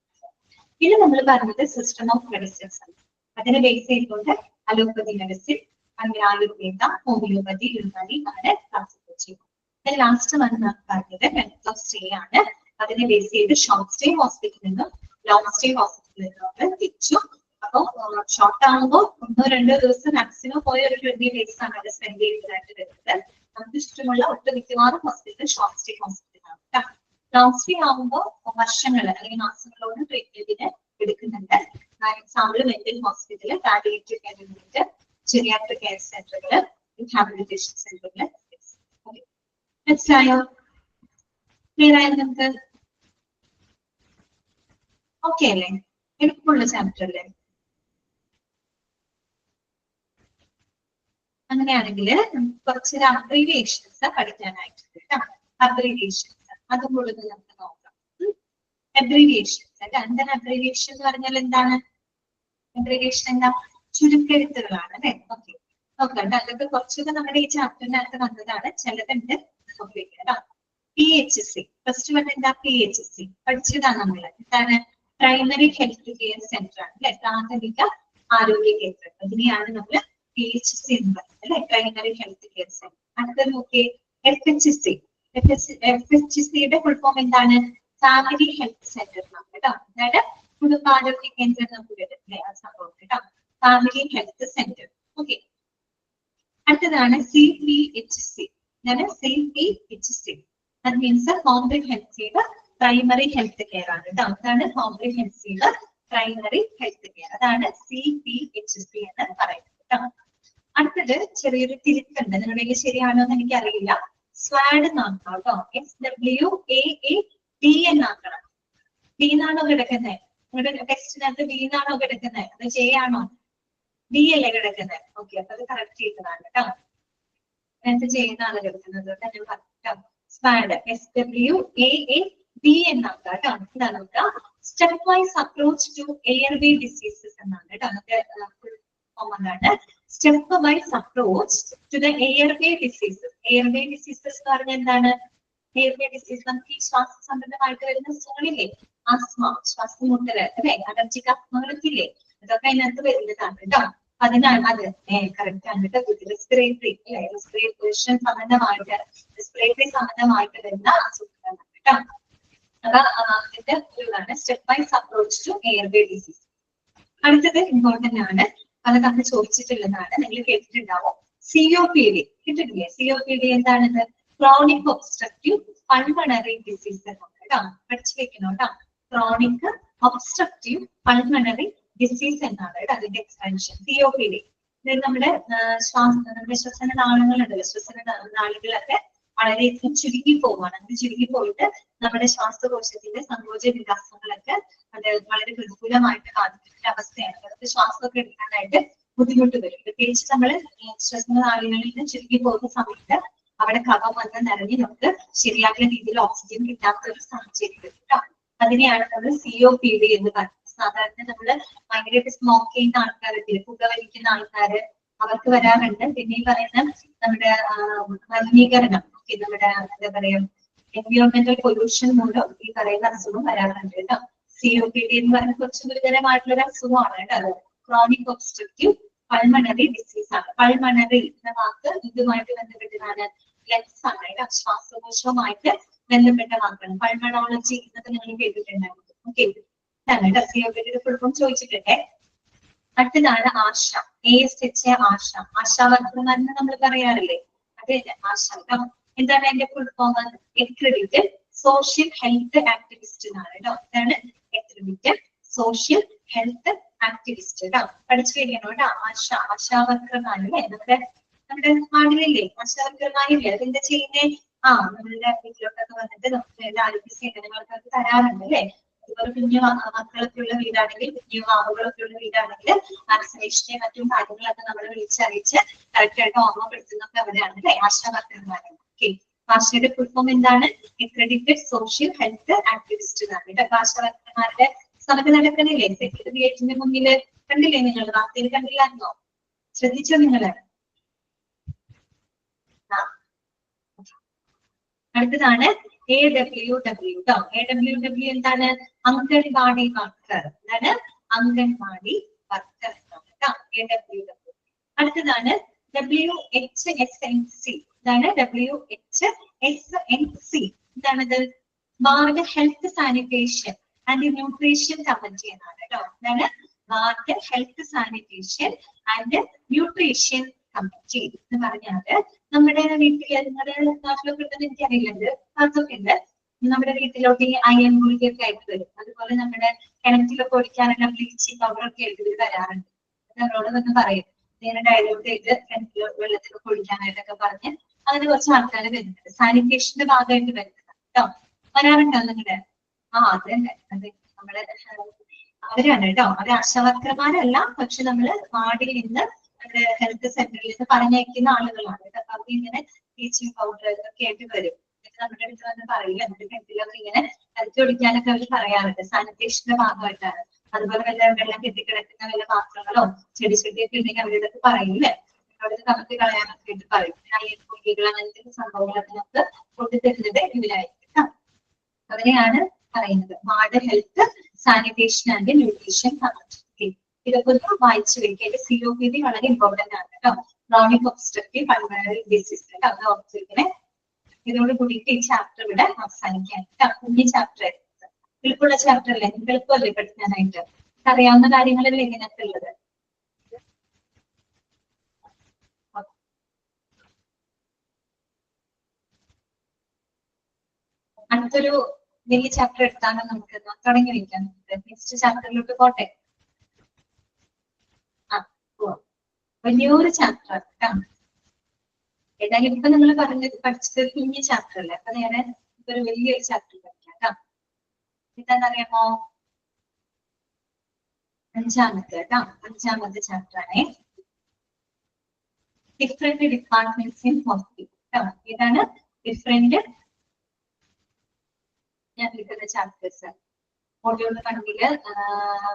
Speaker 1: പിന്നെ നമ്മൾ പറഞ്ഞത് സിസ്റ്റം ഓഫ് മെഡിസിൻസ് ആണ്. അതിനെ ബേസ് ചെയ്തുകൊണ്ട് അലോപ്പതി മെഡിസിൻ, അങ്ങനെ ആയുർവേദ, ഹോമിയോപ്പതി, യുനാനി അങ്ങനെ ക്ലാസിഫൈ ചെയ്തു. ലാസ്റ്റ് വന്ന് പറഞ്ഞത് ലെങ്ത് ഓഫ് സ്റ്റേ ആണ്. അതിനെ ബേസ് ചെയ്ത് ഷോർട്ട് സ്റ്റേ ഹോസ്പിറ്റലിൽ നിന്നും ലോങ് സ്റ്റേ ഹോസ്പിറ്റലിൽ നിന്നും തിരിച്ചു. അപ്പൊ ഷോർട്ട് ആകുമ്പോൾ 1-2 ദിവസം മാക്സിമം പോയ ഒരു 20 days ആണ് അത് സ്പെൻഡ് ചെയ്യുന്നതായിട്ട് വരുന്നത്. നമുക്ക് ഇഷ്ടമുള്ള ഒട്ടുമിക്കവാറും ഹോസ്പിറ്റൽ ഷോർട്ട് സ്റ്റേ ഹോസ്പിറ്റലാണ്. ലോങ് ആവുമ്പോൾ വർഷങ്ങൾ അല്ലെങ്കിൽ മാസങ്ങളോട് ട്രീറ്റ്മെന്റിന് എടുക്കുന്നുണ്ട്. Example mental hospital, palliative care unit, geriatric care സെന്ററുകൾ, റീഹാബിലിറ്റേഷൻ സെന്ററുകൾ. മനസ്സിലായോ? ക്ലിയർ ആയോ നമുക്ക്? ഓക്കെ അല്ലേ? എളുപ്പമുള്ള ചാപ്റ്റർ അല്ലേ? അങ്ങനെയാണെങ്കിൽ കുറച്ച് അബ്രീവിയേഷൻസ് പഠിക്കാനായിട്ടുണ്ട് കേട്ടോ. അബ്രീവിയേഷൻസ് അതും കൂടെ നമുക്ക് നോക്കാം. അബ്രീവിയേഷൻസ് എന്താണ് അബ്രീവിയേഷൻ എന്ന് പറഞ്ഞാൽ എന്താണ്? അബ്രീവിയേഷൻ എന്താ? ചുരുക്കെഴുത്തുകളാണ് അല്ലെ? ഓക്കെ നോക്കണ്ട, അതൊക്കെ കുറച്ചൊക്കെ നമ്മുടെ ഈ ചാപ്റ്ററിനകത്ത് വന്നതാണ്, ചിലതുണ്ട്. കേട്ടോ. PHC ഫസ്റ്റ് വൺ എന്താ? PHC പഠിച്ചതാണ് നമ്മൾ. എന്താണ്? പ്രൈമറി ഹെൽത്ത് കെയർ സെന്റർ ആണ് അല്ലെ? പ്രാഥമിക ആരോഗ്യ കേന്ദ്രം. അതിനെയാണ് നമ്മൾ PHC എന്ന് പറയുന്നത് അല്ലെ? Primary health care centre. അടുത്തത് നോക്കിയേ, FHC. FHCയുടെ ഫുൾ ഫോം എന്താണ്? ഫാമിലി ഹെൽത്ത് സെന്റർ എന്നാണ് കേട്ടോ. അതായത് കുടുംബാരോഗ്യ കേന്ദ്രം നമുക്ക് കേട്ടിട്ടില്ലേ? ആ സംഭവം കേട്ടോ. Family health centre. ഓക്കെ. അടുത്തതാണ് CPHC. അതാണ് CPHC. That means comprehensive primary health care ആണ് കേട്ടോ. അതാണ് കോംപ്രിഹെൻസീവ് പ്രൈമറി ഹെൽത്ത് കെയർ. അതാണ് CPHC എന്ന് പറയുന്നത് കേട്ടോ. അടുത്തത് ചെറിയൊരു തിരുത്തുണ്ട്, നിങ്ങളുടെ ശരിയാണോ എന്ന് എനിക്ക് അറിയില്ല. സ്വാഡ് എന്നാക്കണം കേട്ടോ. SWAAD എന്നാക്കണം. B എന്നാണോ കിടക്കുന്നത്? നിങ്ങളുടെ ടെക്സ്റ്റിനകത്ത് B എന്നാണോ കിടക്കുന്നത്? അത് J ആണോ? B അല്ലേ കിടക്കുന്നത്? ഓക്കെ, അപ്പൊ അത് കറക്റ്റ് ചെയ്തതാണ് കേട്ടോ. അതിനകത്ത് J എന്നാണ് കിടക്കുന്നത്. തന്നെ പറഞ്ഞോ. സ്വാഡ് SWAAD എന്നാക്കാം കേട്ടോ. ഇതാണ് നോക്കുക. Step wise approach to airway diseases എന്നാണ് കേട്ടോ. അതാണ് step wise approach to the airway diseases. Airway diseases എന്ന് പറഞ്ഞാൽ എന്താണ്? എയർവേ ഡിസീസ് നമുക്ക് ഈ ശ്വാസ സംബന്ധമായിട്ട് വരുന്ന അസുഖങ്ങളില്ലേ? ആസ്മ, ശ്വാസമുട്ടല് അല്ലെ? അലർജിക് അസുഖങ്ങളൊക്കെ ഇല്ലേ? അതൊക്കെ അതിനകത്ത് വരുന്നതാണ് കേട്ടോ. അതിനാണ് അത് കറക്റ്റ് ആണ് കേട്ടോ. റെസ്പിറേറ്ററി അല്ലെ? റെസ്പിറേറ്ററി സംബന്ധമായിട്ട് വരുന്ന അസുഖങ്ങളാണ് കേട്ടോ. അതാ അതിന്റെ ഇതാണ് step wise approach to airway disease. അടുത്തത് ഇമ്പോർട്ടന്റ് ആണ്, അത് നമ്മൾ ചോദിച്ചിട്ടുള്ളതാണ്, നിങ്ങൾ കേട്ടിട്ടുണ്ടാവും. COPD കേട്ടിട്ടില്ലേ? COPD എന്താണിത്? ക്രോണിക് ഒബ്സ്ട്രക്റ്റീവ് പൾമണറി ഡിസീസ് എന്നാണ് കേട്ടോ. പഠിച്ചു വെക്കണം കേട്ടോ. ക്രോണിക് ഒബ്സ്ട്രക്റ്റീവ് പൾമണറി ഡിസീസ് എന്നാണ് കേട്ടോ അതിന്റെ എക്സ്പാൻഷൻ. COPD നമ്മുടെ ശ്വസന നാളങ്ങളുണ്ടല്ലോ, ശ്വസന നാളുകളൊക്കെ വളരെയധികം ചുരുങ്ങി പോവുകയാണ്. അത് ചുരുങ്ങി പോയിട്ട് നമ്മുടെ ശ്വാസകോശത്തിന്റെ സങ്കോച വികാസങ്ങളൊക്കെ അത് വളരെ പ്രതികൂലമായിട്ട് ബാധിക്കുന്ന അവസ്ഥയാണ്. അതായത് ശ്വാസമൊക്കെ എടുക്കാനായിട്ട് ബുദ്ധിമുട്ട് വരും. പ്രത്യേകിച്ച് നമ്മൾ ശ്വസന നാളുകളിൽ നിന്ന് ചുരുങ്ങി പോകുന്ന സമയത്ത് അവിടെ കഫം വന്ന് നിറഞ്ഞ് നമുക്ക് ശരിയായ രീതിയിൽ ഓക്സിജൻ കിട്ടാത്ത ഒരു സാഹചര്യം വരും കേട്ടോ. അതിനെയാണ് നമ്മൾ COPD എന്ന് പറയുന്നത്. സാധാരണ നമ്മള് ഭയങ്കരമായിട്ട് സ്മോക്ക് ചെയ്യുന്ന ആൾക്കാരൊക്കെ, പുക വലിക്കുന്ന ആൾക്കാര്, അവർക്ക് വരാറുണ്ട്. പിന്നെ ഈ പറയുന്ന നമ്മുടെ മലിനീകരണം, നമ്മുടെ എന്താ പറയാ എൻവയോൺമെന്റൽ പൊല്യൂഷൻ മൂലം ഈ പറയുന്ന അസുഖം വരാറുണ്ട് കേട്ടോ. COPD എന്ന് പറയുന്ന കുറച്ച് ഗുരുതരമായിട്ടുള്ള ഒരു അസുഖമാണ് കേട്ടോ. അത് ക്രോണിക് ഒബ്സ്ട്രക്റ്റീവ് പൾമണറി ഡിസീസ് ആണ്. പൾമണറി എന്ന വാക്ക് ഇതുമായിട്ട് ബന്ധപ്പെട്ടതാണ്, ലെങ്സ് ആണ് കേട്ടോ. ശ്വാസകോശവുമായിട്ട് ബന്ധപ്പെട്ട വാക്കാണ്. പൾമണോളജി എന്നൊക്കെ നിങ്ങൾ കേട്ടിട്ടുണ്ടായിരുന്നു. ഓക്കെ, ഇതാണ് കേട്ടോ COPD ഫുൾ ഫോം ചോദിച്ചിട്ടുണ്ട്. അടുത്തതാണ് ആശ. ASH ആശ. ആശാവർക്കർമാരെന്ന് നമ്മൾ പറയാറില്ലേ? അതെ, ആശ കേട്ടോ. എന്താണ് അതിന്റെ full form? Accredited social health activist എന്നാണ് കേട്ടോ. ഇതാണ് അക്രഡിറ്റഡ് സോഷ്യൽ ഹെൽത്ത് ആക്ടിവിസ്റ്റ് കേട്ടോ. പഠിച്ചു കഴിയണം കേട്ടോ. ആശാവർക്കർമാരല്ലേ? നമ്മുടെ നാട്ടിലില്ലേ ആശാവർക്കർമാരില്ലേ? അതെന്താ ചെയ്യുന്നേ? നമ്മളുടെ വീട്ടിലോട്ടൊക്കെ വന്നിട്ട് നമുക്ക് ആരോഗ്യ സേവനങ്ങളൊക്കെ തരാറുണ്ട് അല്ലെ? അതുപോലെ കുഞ്ഞു മക്കളൊക്കെ ഉള്ള വീടാണെങ്കിൽ, കുഞ്ഞു വാവുകളൊക്കെ ഉള്ള വീടാണെങ്കിൽ വാക്സിനേഷനെ മറ്റും കാര്യങ്ങളൊക്കെ നമ്മൾ വിളിച്ചറിയിച്ച് കറക്റ്റായിട്ട് ഓർമ്മപ്പെടുത്തുന്നൊക്കെ അവരാണ് അല്ലെ? ആശാവർക്കർമാരാണ്. ഓക്കെ, ആശയുടെ ഫുൾ ഫോം എന്താണ്? അക്രഡിറ്റഡ് സോഷ്യൽ ഹെൽത്ത് ആക്ടിവിസ്റ്റ് എന്നാണ് കേട്ടോ. ആശാവർക്കർമാരുടെ സമയത്ത് നടക്കുന്നില്ലേ സെക്രട്ടേറിയറ്റിന്റെ മുന്നില്? കണ്ടില്ലേ നിങ്ങൾ? വാർത്തയിൽ കണ്ടില്ലായിരുന്നോ? ശ്രദ്ധിച്ചോ നിങ്ങള്? അടുത്തതാണ് AWW കേട്ടോ. AWW എന്താണ്? അംഗൻവാടി വർക്കർ. എന്താണ്? അംഗൻവാടി വർക്കർ എന്നാണ് കേട്ടോ AWW. അടുത്തതാണ് WHSNC. ഇതാണ് WHSNC. എന്താണത്? Ward health sanitation and nutrition committee എന്നാണ് കേട്ടോ. ഇതാണ് ward health sanitation and nutrition committee എന്ന് പറഞ്ഞാല് നമ്മുടെ വീട്ടില്, നിങ്ങളുടെ നാട്ടിലൊക്കെ ഉണ്ടെന്ന് എനിക്കറിയില്ലത്, അതൊക്കെ ഉണ്ട്. നമ്മുടെ വീട്ടിലോട്ട് ഈ അയൺ ഗുളികയൊക്കെ ആയിട്ട് വരും. അതുപോലെ നമ്മുടെ കിണറ്റിലൊക്കെ ഒഴിക്കാനുള്ള ബ്ലീച്ചിങ് പൗഡർ ഒക്കെ ആയിട്ട് വരാറുണ്ട്. നമ്മളോട് വന്ന് പറയും ഇങ്ങനെ ഡയലൂട്ട് ചെയ്ത് കിണറ്റിലോ വെള്ളത്തിലൊക്കെ ഒഴിക്കാനായിട്ടൊക്കെ പറഞ്ഞ് അങ്ങനെ കുറച്ച് ആൾക്കാർ വരുന്നുണ്ട്. സാനിറ്റേഷന്റെ ഭാഗമായിട്ട് വരുന്നത് കേട്ടോ. വരാറുണ്ടോ നിങ്ങളുടെ? അതന്നെ അതെ, നമ്മള് അവരാണ് കേട്ടോ. അവർ ആശാവർക്കർമാരല്ല, പക്ഷെ നമ്മള് വാർഡിൽ നിന്ന് നമ്മുടെ ഹെൽത്ത് സെന്ററിൽ നിന്ന് പറഞ്ഞയക്കുന്ന ആളുകളാണ് കേട്ടോ. അപ്പൊ അവർ ഇങ്ങനെ ബ്ലീച്ചിങ് പൗഡർ ഇതൊക്കെ ആയിട്ട് വരും. നമ്മുടെ അടുത്ത് വന്ന് പറയില്ല, നമ്മുടെ കിണറ്റിലൊക്കെ ഇങ്ങനെ കരുത്തി ഒഴിക്കാനൊക്കെ അവർ പറയാറുണ്ട്. സാനിറ്റേഷന്റെ ഭാഗമായിട്ടാണ്. അതുപോലെ വല്ല വെള്ളം കെട്ടിക്കിടക്കുന്ന വല്ല പാത്രങ്ങളോ ചെടിയൊക്കെ ഉണ്ടെങ്കിൽ അവരുടെ പറയില്ലേ, അവിടെ കമത്തി കളയാനൊക്കെ ആയിട്ട് പറയും. കുട്ടികൾ അങ്ങനത്തെ സംഭവങ്ങളൊക്കെ നമുക്ക് കൊണ്ടുതരുന്നത് ഇവരായിരിക്കും. അതിനെയാണ് പറയുന്നത് ward health sanitation and nutrition committee. ഇതൊക്കെ ഒന്ന് വായിച്ചു വെക്കുക. ഇതിന്റെ COPD വളരെ ഇമ്പോർട്ടന്റ് ആണ് കേട്ടോ. ക്രോണിക് ഒബ്സ്ട്രക്റ്റീവ് പൾമണറി ഡിസീസ് അത് ഓർത്തിരിക്കണേ. ഇതോട് കൂടിയിട്ട് ഈ ചാപ്റ്റർ ഇവിടെ അവസാനിക്കാൻ കുഞ്ഞി ചാപ്റ്റർ ആയിരുന്നു. എളുപ്പമുള്ള ചാപ്റ്റർ അല്ലേ? നിങ്ങൾക്ക് എളുപ്പമല്ലേ പഠിക്കാനായിട്ട്? അറിയാവുന്ന കാര്യങ്ങളല്ലേ ഇതിനകത്ത് ഉള്ളത്? അടുത്തൊരു വലിയ ചാപ്റ്റർ എടുത്താലും നമുക്ക് തുടങ്ങി വയ്ക്കാം. നെക്സ്റ്റ് ചാപ്റ്ററിലോട്ട് പോട്ടെ. വലിയൊരു ചാപ്റ്റർ ആണ്. ഏതായാലും ഇപ്പൊ നിങ്ങൾ പഠിച്ചത് കുഞ്ഞു ചാപ്റ്റർ അല്ലേ? അപ്പൊ നേരെ ഒരു വലിയൊരു ചാപ്റ്റർ പഠിക്കാം കേട്ടോ. എന്താണെന്നറിയാമോ? അഞ്ചാമത്തെ ചാപ്റ്റർ ആണ് ഡിഫറെന്റ് ഡിപ്പാർട്ട്മെന്റ്സ് ഇൻ ഹോസ്പിറ്റൽ. ഇതാണ് ഡിഫറെന്റ് ഞാൻ എടുക്കുന്ന ചാപ്റ്റേഴ്സ്. മൊഡ്യൂൾ 1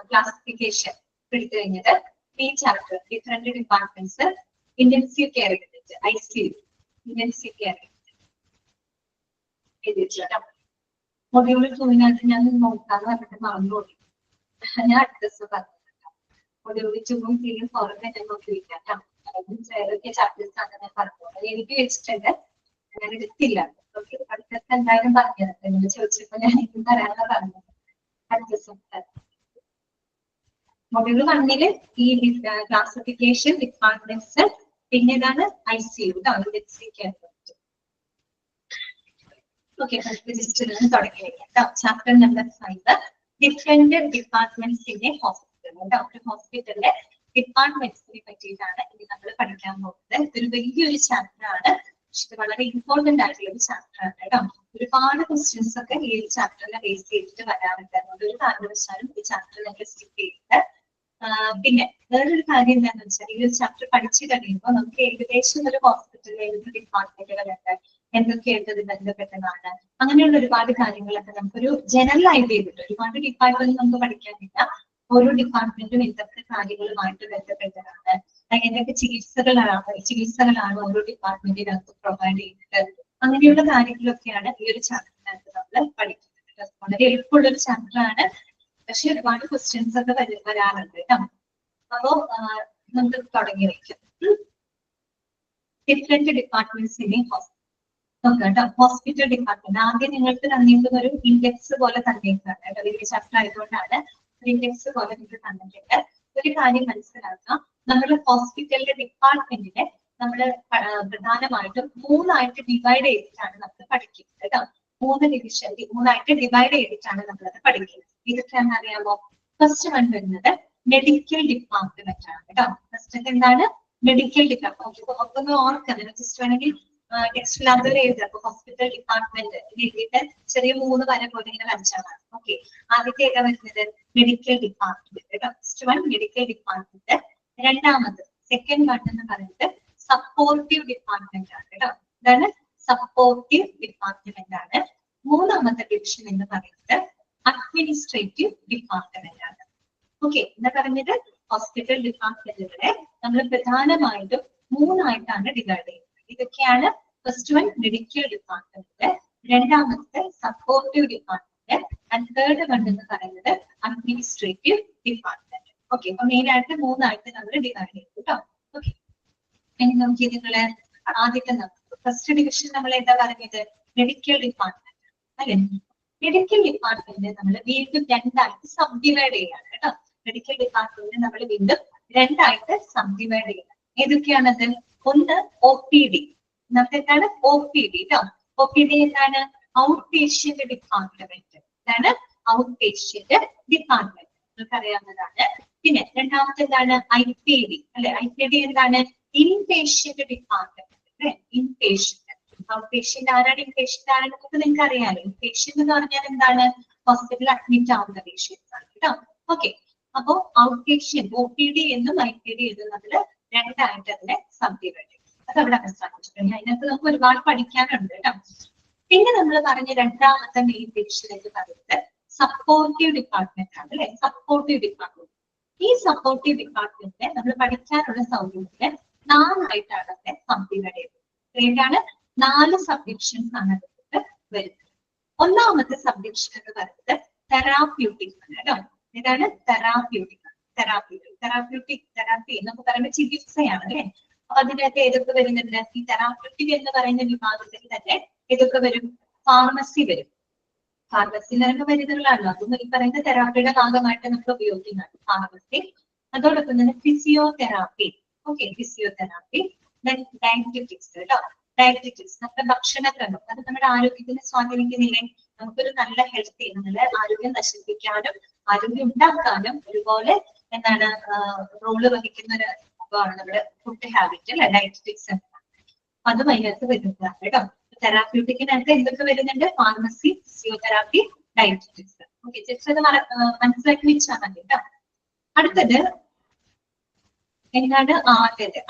Speaker 1: ക്ലാസിഫിക്കേഷൻ എടുത്തു കഴിഞ്ഞത് ഈ chapter different departments intensive care unit ICU intensive care unit. Module 2 ഞാൻ നോക്കാന്ന് പറഞ്ഞിട്ട് മറന്നുപോയി. ഞാൻ അടുത്ത ദിവസം പറഞ്ഞിട്ടുണ്ട്. മൊഡ്യൂൾ 2 3 4 ഞാൻ നോക്കി വെക്കാം. ഏതൊക്കെ ചാപ്റ്റേഴ്സ് ആണ് ഞാൻ പറഞ്ഞത് എനിക്ക് വെച്ചിട്ടുണ്ട്. ഞാൻ എടുത്തില്ല. ഓക്കെ, അടുത്ത എന്തായാലും പറഞ്ഞത് നിങ്ങൾ ചോദിച്ചപ്പോ ഞാൻ എനിക്ക് തരാനാണ് പറഞ്ഞത്. അടുത്ത ദിവസം മൊഡ്യൂൾ 1 ഈ ക്ലാസിഫിക്കേഷൻ ഡിപ്പാർട്ട്മെന്റ്സ്, പിന്നെ ഇതാണ് ICU intensive care unit. Okay, തുടങ്ങി വെക്കാം. Chapter number 5 different departments in A hospital. ഒരു ഹോസ്പിറ്റലിലെ ഡിപ്പാർട്ട്മെന്റ്സിനെ പറ്റിയിട്ടാണ് ഇനി നമ്മൾ പഠിക്കാൻ പോകുന്നത്. ഇതൊരു വലിയൊരു ചാപ്റ്റർ ആണ്. ഇത് വളരെ ഇമ്പോർട്ടന്റ് ആയിട്ടുള്ള ഒരു ചാപ്റ്റർ ആണ് കേട്ടോ. ഒരുപാട് ക്വസ്റ്റ്യൻസ് ഒക്കെ ഈ ഒരു ചാപ്റ്ററിനെ ബേസ് ചെയ്തിട്ട് വരാറുണ്ട്. അതുകൊണ്ട് ഒരു കാരണവശാലും ഈ ചാപ്റ്റർ നിങ്ങൾ സ്കിപ്പ് ചെയ്തിട്ട്. പിന്നെ വേറൊരു കാര്യം എന്താണെന്ന് വെച്ചാൽ ഈ ഒരു ചാപ്റ്റർ പഠിച്ചു കഴിയുമ്പോൾ നമുക്ക് ഏകദേശം ഒരു ഹോസ്പിറ്റലിൽ ഏതൊക്കെ ഡിപ്പാർട്ട്മെന്റുകളുണ്ട്, എന്തൊക്കെയായിട്ട് ഇത് ബന്ധപ്പെട്ടതാണ്, അങ്ങനെയുള്ള ഒരുപാട് കാര്യങ്ങളൊക്കെ നമുക്കൊരു ജനറൽ ഐഡിയ കിട്ടും. ഒരുപാട് ഡിപ്പാർട്ട്മെന്റ് നമുക്ക് പഠിക്കാനില്ല. ഓരോ ഡിപ്പാർട്ട്മെന്റും എന്തൊക്കെ കാര്യങ്ങളുമായിട്ട് ബന്ധപ്പെട്ടതാണ്, എന്തൊക്കെ ചികിത്സകളാണ് ഓരോ ഡിപ്പാർട്ട്മെന്റിനകത്ത് പ്രൊവൈഡ് ചെയ്യുന്നത്, അങ്ങനെയുള്ള കാര്യങ്ങളൊക്കെയാണ് ഈ ഒരു ചാപ്റ്ററിനകത്ത് നമ്മൾ പഠിക്കുന്നത്. വളരെ എളുപ്പമുള്ള ഒരു ചാപ്റ്റർ ആണ്, പക്ഷെ ഒരുപാട് ക്വസ്റ്റ്യൻസ് ഒക്കെ വരാറുണ്ട് കേട്ടോ. അപ്പോ നമുക്ക് തുടങ്ങി വയ്ക്കാം. ഡിഫറെന്റ് ഡിപ്പാർട്ട്മെന്റ്സ് ഇൻ നോക്കാം. ഹോസ്പിറ്റൽ ഡിപ്പാർട്ട്മെന്റ് ആദ്യം നിങ്ങൾക്ക് തന്നിരിക്കുന്ന ഒരു ഇൻഡെക്സ് പോലെ തന്നിരിക്കുകയാണ് കേട്ടോ. വലിയ ചാപ്റ്റർ ആയതുകൊണ്ടാണ് ഇൻഡെക്സ് പോലെ നിങ്ങൾക്ക് തന്നിട്ടുണ്ട്. ഒരു കാര്യം മനസ്സിലാക്കാം, നമ്മുടെ ഹോസ്പിറ്റലിന്റെ ഡിപ്പാർട്ട്മെന്റിനെ നമ്മൾ പ്രധാനമായിട്ടും 3 ഡിവൈഡ് ചെയ്തിട്ടാണ് നമ്മൾ പഠിക്കുന്നത് കേട്ടോ. 3 ഡിവൈഡ് ചെയ്തിട്ടാണ് നമ്മളത് പഠിക്കുന്നത്. ഇതൊക്കെയാണെന്ന് അറിയാമോ? ഫസ്റ്റ് വൺ വരുന്നത് മെഡിക്കൽ ഡിപ്പാർട്ട്മെന്റ് ആണ് കേട്ടോ. ഫസ്റ്റ് എന്താണ്? Medical department. അപ്പൊ ഒന്ന് ഓർക്കുന്നത് ജസ്റ്റ് വേണമെങ്കിൽ ടെക്സ്റ്റിലാത്തവരെ എഴുതുക. അപ്പൊ ഹോസ്പിറ്റൽ ഡിപ്പാർട്ട്മെന്റ് എഴുതിയിട്ട് ചെറിയ 3 വര പോലെ ഇങ്ങനെ വരച്ചാണ്. ഓക്കെ, ആദ്യത്തെ ഏതാ വരുന്നത്? മെഡിക്കൽ ഡിപ്പാർട്ട്മെന്റ് കേട്ടോ. First one medical department. രണ്ടാമത് സെക്കൻഡ് വൺ എന്ന് പറയുന്നത് സപ്പോർട്ടീവ് ഡിപ്പാർട്ട്മെന്റ് ആണ് കേട്ടോ. ഇതാണ് സപ്പോർട്ടീവ് ഡിപ്പാർട്ട്മെന്റ് ആണ്. മൂന്നാമത്തെ ഡിവിഷൻ എന്ന് പറയുന്നത് അഡ്മിനിസ്ട്രേറ്റീവ് ഡിപ്പാർട്ട്മെന്റ് ആണ്. ഓക്കെ, എന്താ പറഞ്ഞത്? ഹോസ്പിറ്റൽ ഡിപ്പാർട്ട്മെന്റുകളെ നമ്മൾ പ്രധാനമായിട്ടും 3 ഡിവൈഡ് ചെയ്യുന്നത്. ഇതൊക്കെയാണ് ഫസ്റ്റ് വൺ മെഡിക്കൽ ഡിപ്പാർട്ട്മെന്റ്, രണ്ടാമത്തെ supportive department, and third one എന്ന് പറയുന്നത് അഡ്മിനിസ്ട്രേറ്റീവ് ഡിപ്പാർട്ട്മെന്റ്. ഓക്കെ, അപ്പൊ മെയിൻ ആയിട്ട് 3 നമ്മൾ ഡിവൈഡ് ചെയ്തു കേട്ടോ. ഓക്കെ, ഇനി നമുക്ക് നിങ്ങള് ആദ്യത്തെ ഫസ്റ്റ് ഡിവിഷൻ നമ്മൾ എന്താ പറഞ്ഞത്? മെഡിക്കൽ ഡിപ്പാർട്ട്മെന്റ് അല്ലെ? മെഡിക്കൽ ഡിപ്പാർട്ട്മെന്റ് നമ്മൾ വീണ്ടും 2 സബ് ഡിവൈഡ് ചെയ്യാണ് കേട്ടോ. മെഡിക്കൽ ഡിപ്പാർട്ട്മെന്റ് നമ്മൾ വീണ്ടും 2 സബ് ഡിവൈഡ് ചെയ്യണം. ഏതൊക്കെയാണത്? ഒന്ന് OPD. നമുക്ക് എന്താണ് OPD കേട്ടോ. OPD എന്താണ്? Out patient department. ഇതാണ് ഔട്ട് പേഷ്യന്റ് ഡിപ്പാർട്ട്മെന്റ്, നിങ്ങൾക്ക് അറിയാവുന്നതാണ്. പിന്നെ രണ്ടാമത്തെ എന്താണ്? IPD അല്ലെ? IPD എന്താണ്? ഇൻ പേഷ്യന്റ് ഡിപ്പാർട്ട്മെന്റ് അല്ലെ? In patient. ഔട്ട് പേഷ്യന്റ് ആരാണ്? ഇൻ പേഷ്യന്റ് ആരാണെന്നൊക്കെ നിങ്ങൾക്ക് അറിയാലോ. ഇൻ പേഷ്യന്റ് എന്ന് പറഞ്ഞാൽ എന്താണ്? ഹോസ്പിറ്റലിൽ അഡ്മിറ്റ് ആവുന്ന പേഷ്യൻസ് ആണ് കേട്ടോ. ഓക്കെ, അപ്പോ ഔട്ട് പേഷ്യന്റ് OPD എന്നും IPD എന്നും നമ്മൾ രണ്ടായിട്ട് അതിനെ സബ്ഡിവൈഡ് ചെയ്യും. അത് അവിടെ അവസാനിച്ചിട്ടുണ്ട്. അതിനകത്ത് നമുക്ക് ഒരുപാട് പഠിക്കാനുണ്ട് കേട്ടോ. പിന്നെ നമ്മൾ പറഞ്ഞ രണ്ടാമത്തെ മെയിൻ ഡിവിഷൻ എന്ന് പറയുന്നത് സപ്പോർട്ടീവ് ഡിപ്പാർട്ട്മെന്റ് ആണ് അല്ലെ? Supportive department. ഈ സപ്പോർട്ടീവ് ഡിപ്പാർട്ട്മെന്റിനെ നമ്മൾ പഠിക്കാനുള്ള സൗകര്യത്തിന് 4 ആയിട്ടാണ് അതിനെ സബ്ഡിവൈഡ് ചെയ്തത്. ഏതാണ്? 4 സബ്ഡിവിഷൻസ് ആണ് അതിൽ വരുന്നത്. ഒന്നാമത്തെ സബ്ഡിവിഷൻ എന്ന് പറയുന്നത് തെറാപ്യൂട്ടിക് ആണ് കേട്ടോ. ഇതാണ് തെറാപ്യൂട്ടിക്. തെറാപ്യൂട്ടിക് തെറാപ്പി എന്നൊക്കെ പറയുമ്പോൾ ചികിത്സയാണ് അല്ലെ? അപ്പൊ അതിനകത്ത് ഏതൊക്കെ വരുന്നുണ്ട്? ഈ തെറാപ്യൂട്ടിക് എന്ന് പറയുന്ന വിഭാഗത്തിൽ തന്നെ ഏതൊക്കെ വരും? ഫാർമസി വരും. ഫാർമസിയിൽ നിന്നൊക്കെ മരുന്നുകളാണല്ലോ, അതൊന്നും ഈ പറയുന്ന തെറാപ്പിയുടെ ഭാഗമായിട്ട് നമ്മൾ ഉപയോഗിക്കുന്നതാണ് ഫാർമസി. അതോടൊപ്പം തന്നെ ഫിസിയോതെറാപ്പി. Okay, physiotherapy. ഡയറ്ററ്റിക്സ് കേട്ടോ. ഡയറ്ററ്റിക്സ് നമ്മുടെ ഭക്ഷണക്രമം, അത് നമ്മുടെ ആരോഗ്യത്തിനെ സ്വാധീനിക്കുന്നില്ലേ? നമുക്കൊരു നല്ല ഹെൽത്തി, നല്ല ആരോഗ്യം നശിപ്പിക്കാനും ആരോഗ്യം ഉണ്ടാക്കാനും ഒരുപോലെ എന്താണ് റോള് വഹിക്കുന്ന ഒരു ഭാഗമാണ് നമ്മുടെ ഫുഡ് ഹാബിറ്റ് അല്ലെ? ഡയറ്ററ്റിക്സ് എന്നാണ്. അതും അതിനകത്ത് വരുന്നതാണ് കേട്ടോ. തെറാപ്യൂട്ടിക്കിനകത്ത് എന്തൊക്കെ വരുന്നുണ്ട്? Pharmacy, physiotherapy, dietetics. Okay, just അത് മനസ്സിലാക്കി വെച്ചാൽ മതി കേട്ടോ. അടുത്തത് എന്താണ്?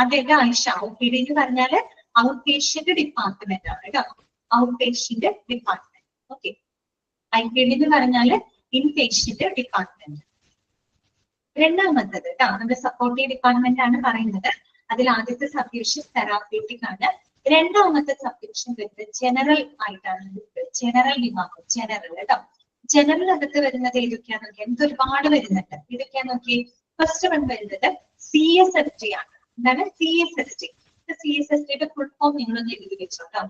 Speaker 1: അദ്ദേഹത്തെ ആയിഷ. OPD എന്ന് പറഞ്ഞാല് ഔട്ട് പേഷ്യന്റ് ഡിപ്പാർട്ട്മെന്റ് ആണ് കേട്ടോ. Out patient department. Okay, IPD എന്ന് പറഞ്ഞാല് ഇൻ പേഷ്യന്റ് ഡിപ്പാർട്ട്മെന്റ്. രണ്ടാമത്തത് കേട്ടോ, നമ്മുടെ സപ്പോർട്ടീവ് ഡിപ്പാർട്ട്മെന്റ് ആണ് പറയുന്നത്. അതിൽ ആദ്യത്തെ സബ്ഡിവിഷൻ തെറാപ്യൂട്ടിക് ആണ്. രണ്ടാമത്തെ സബ്ഡിവിഷൻ വരുന്നത് ജനറൽ ആയിട്ടാണ്. ജനറൽ വിഭാഗം, ജനറൽ കേട്ടോ. ജനറൽ അകത്ത് വരുന്നത് ഏതൊക്കെയാന്ന് നോക്കിയാൽ നമുക്ക് ഒരുപാട് വരുന്നുണ്ട്. ഇതൊക്കെയാന്ന് നോക്കി. ഫസ്റ്റ് വൺ വരുന്നത് CSST ആണ്. എന്താണ്? CSST. CSSTയുടെ ഫുൾ ഫോം നിങ്ങളൊന്ന് എഴുതി വെച്ചു കേട്ടോ.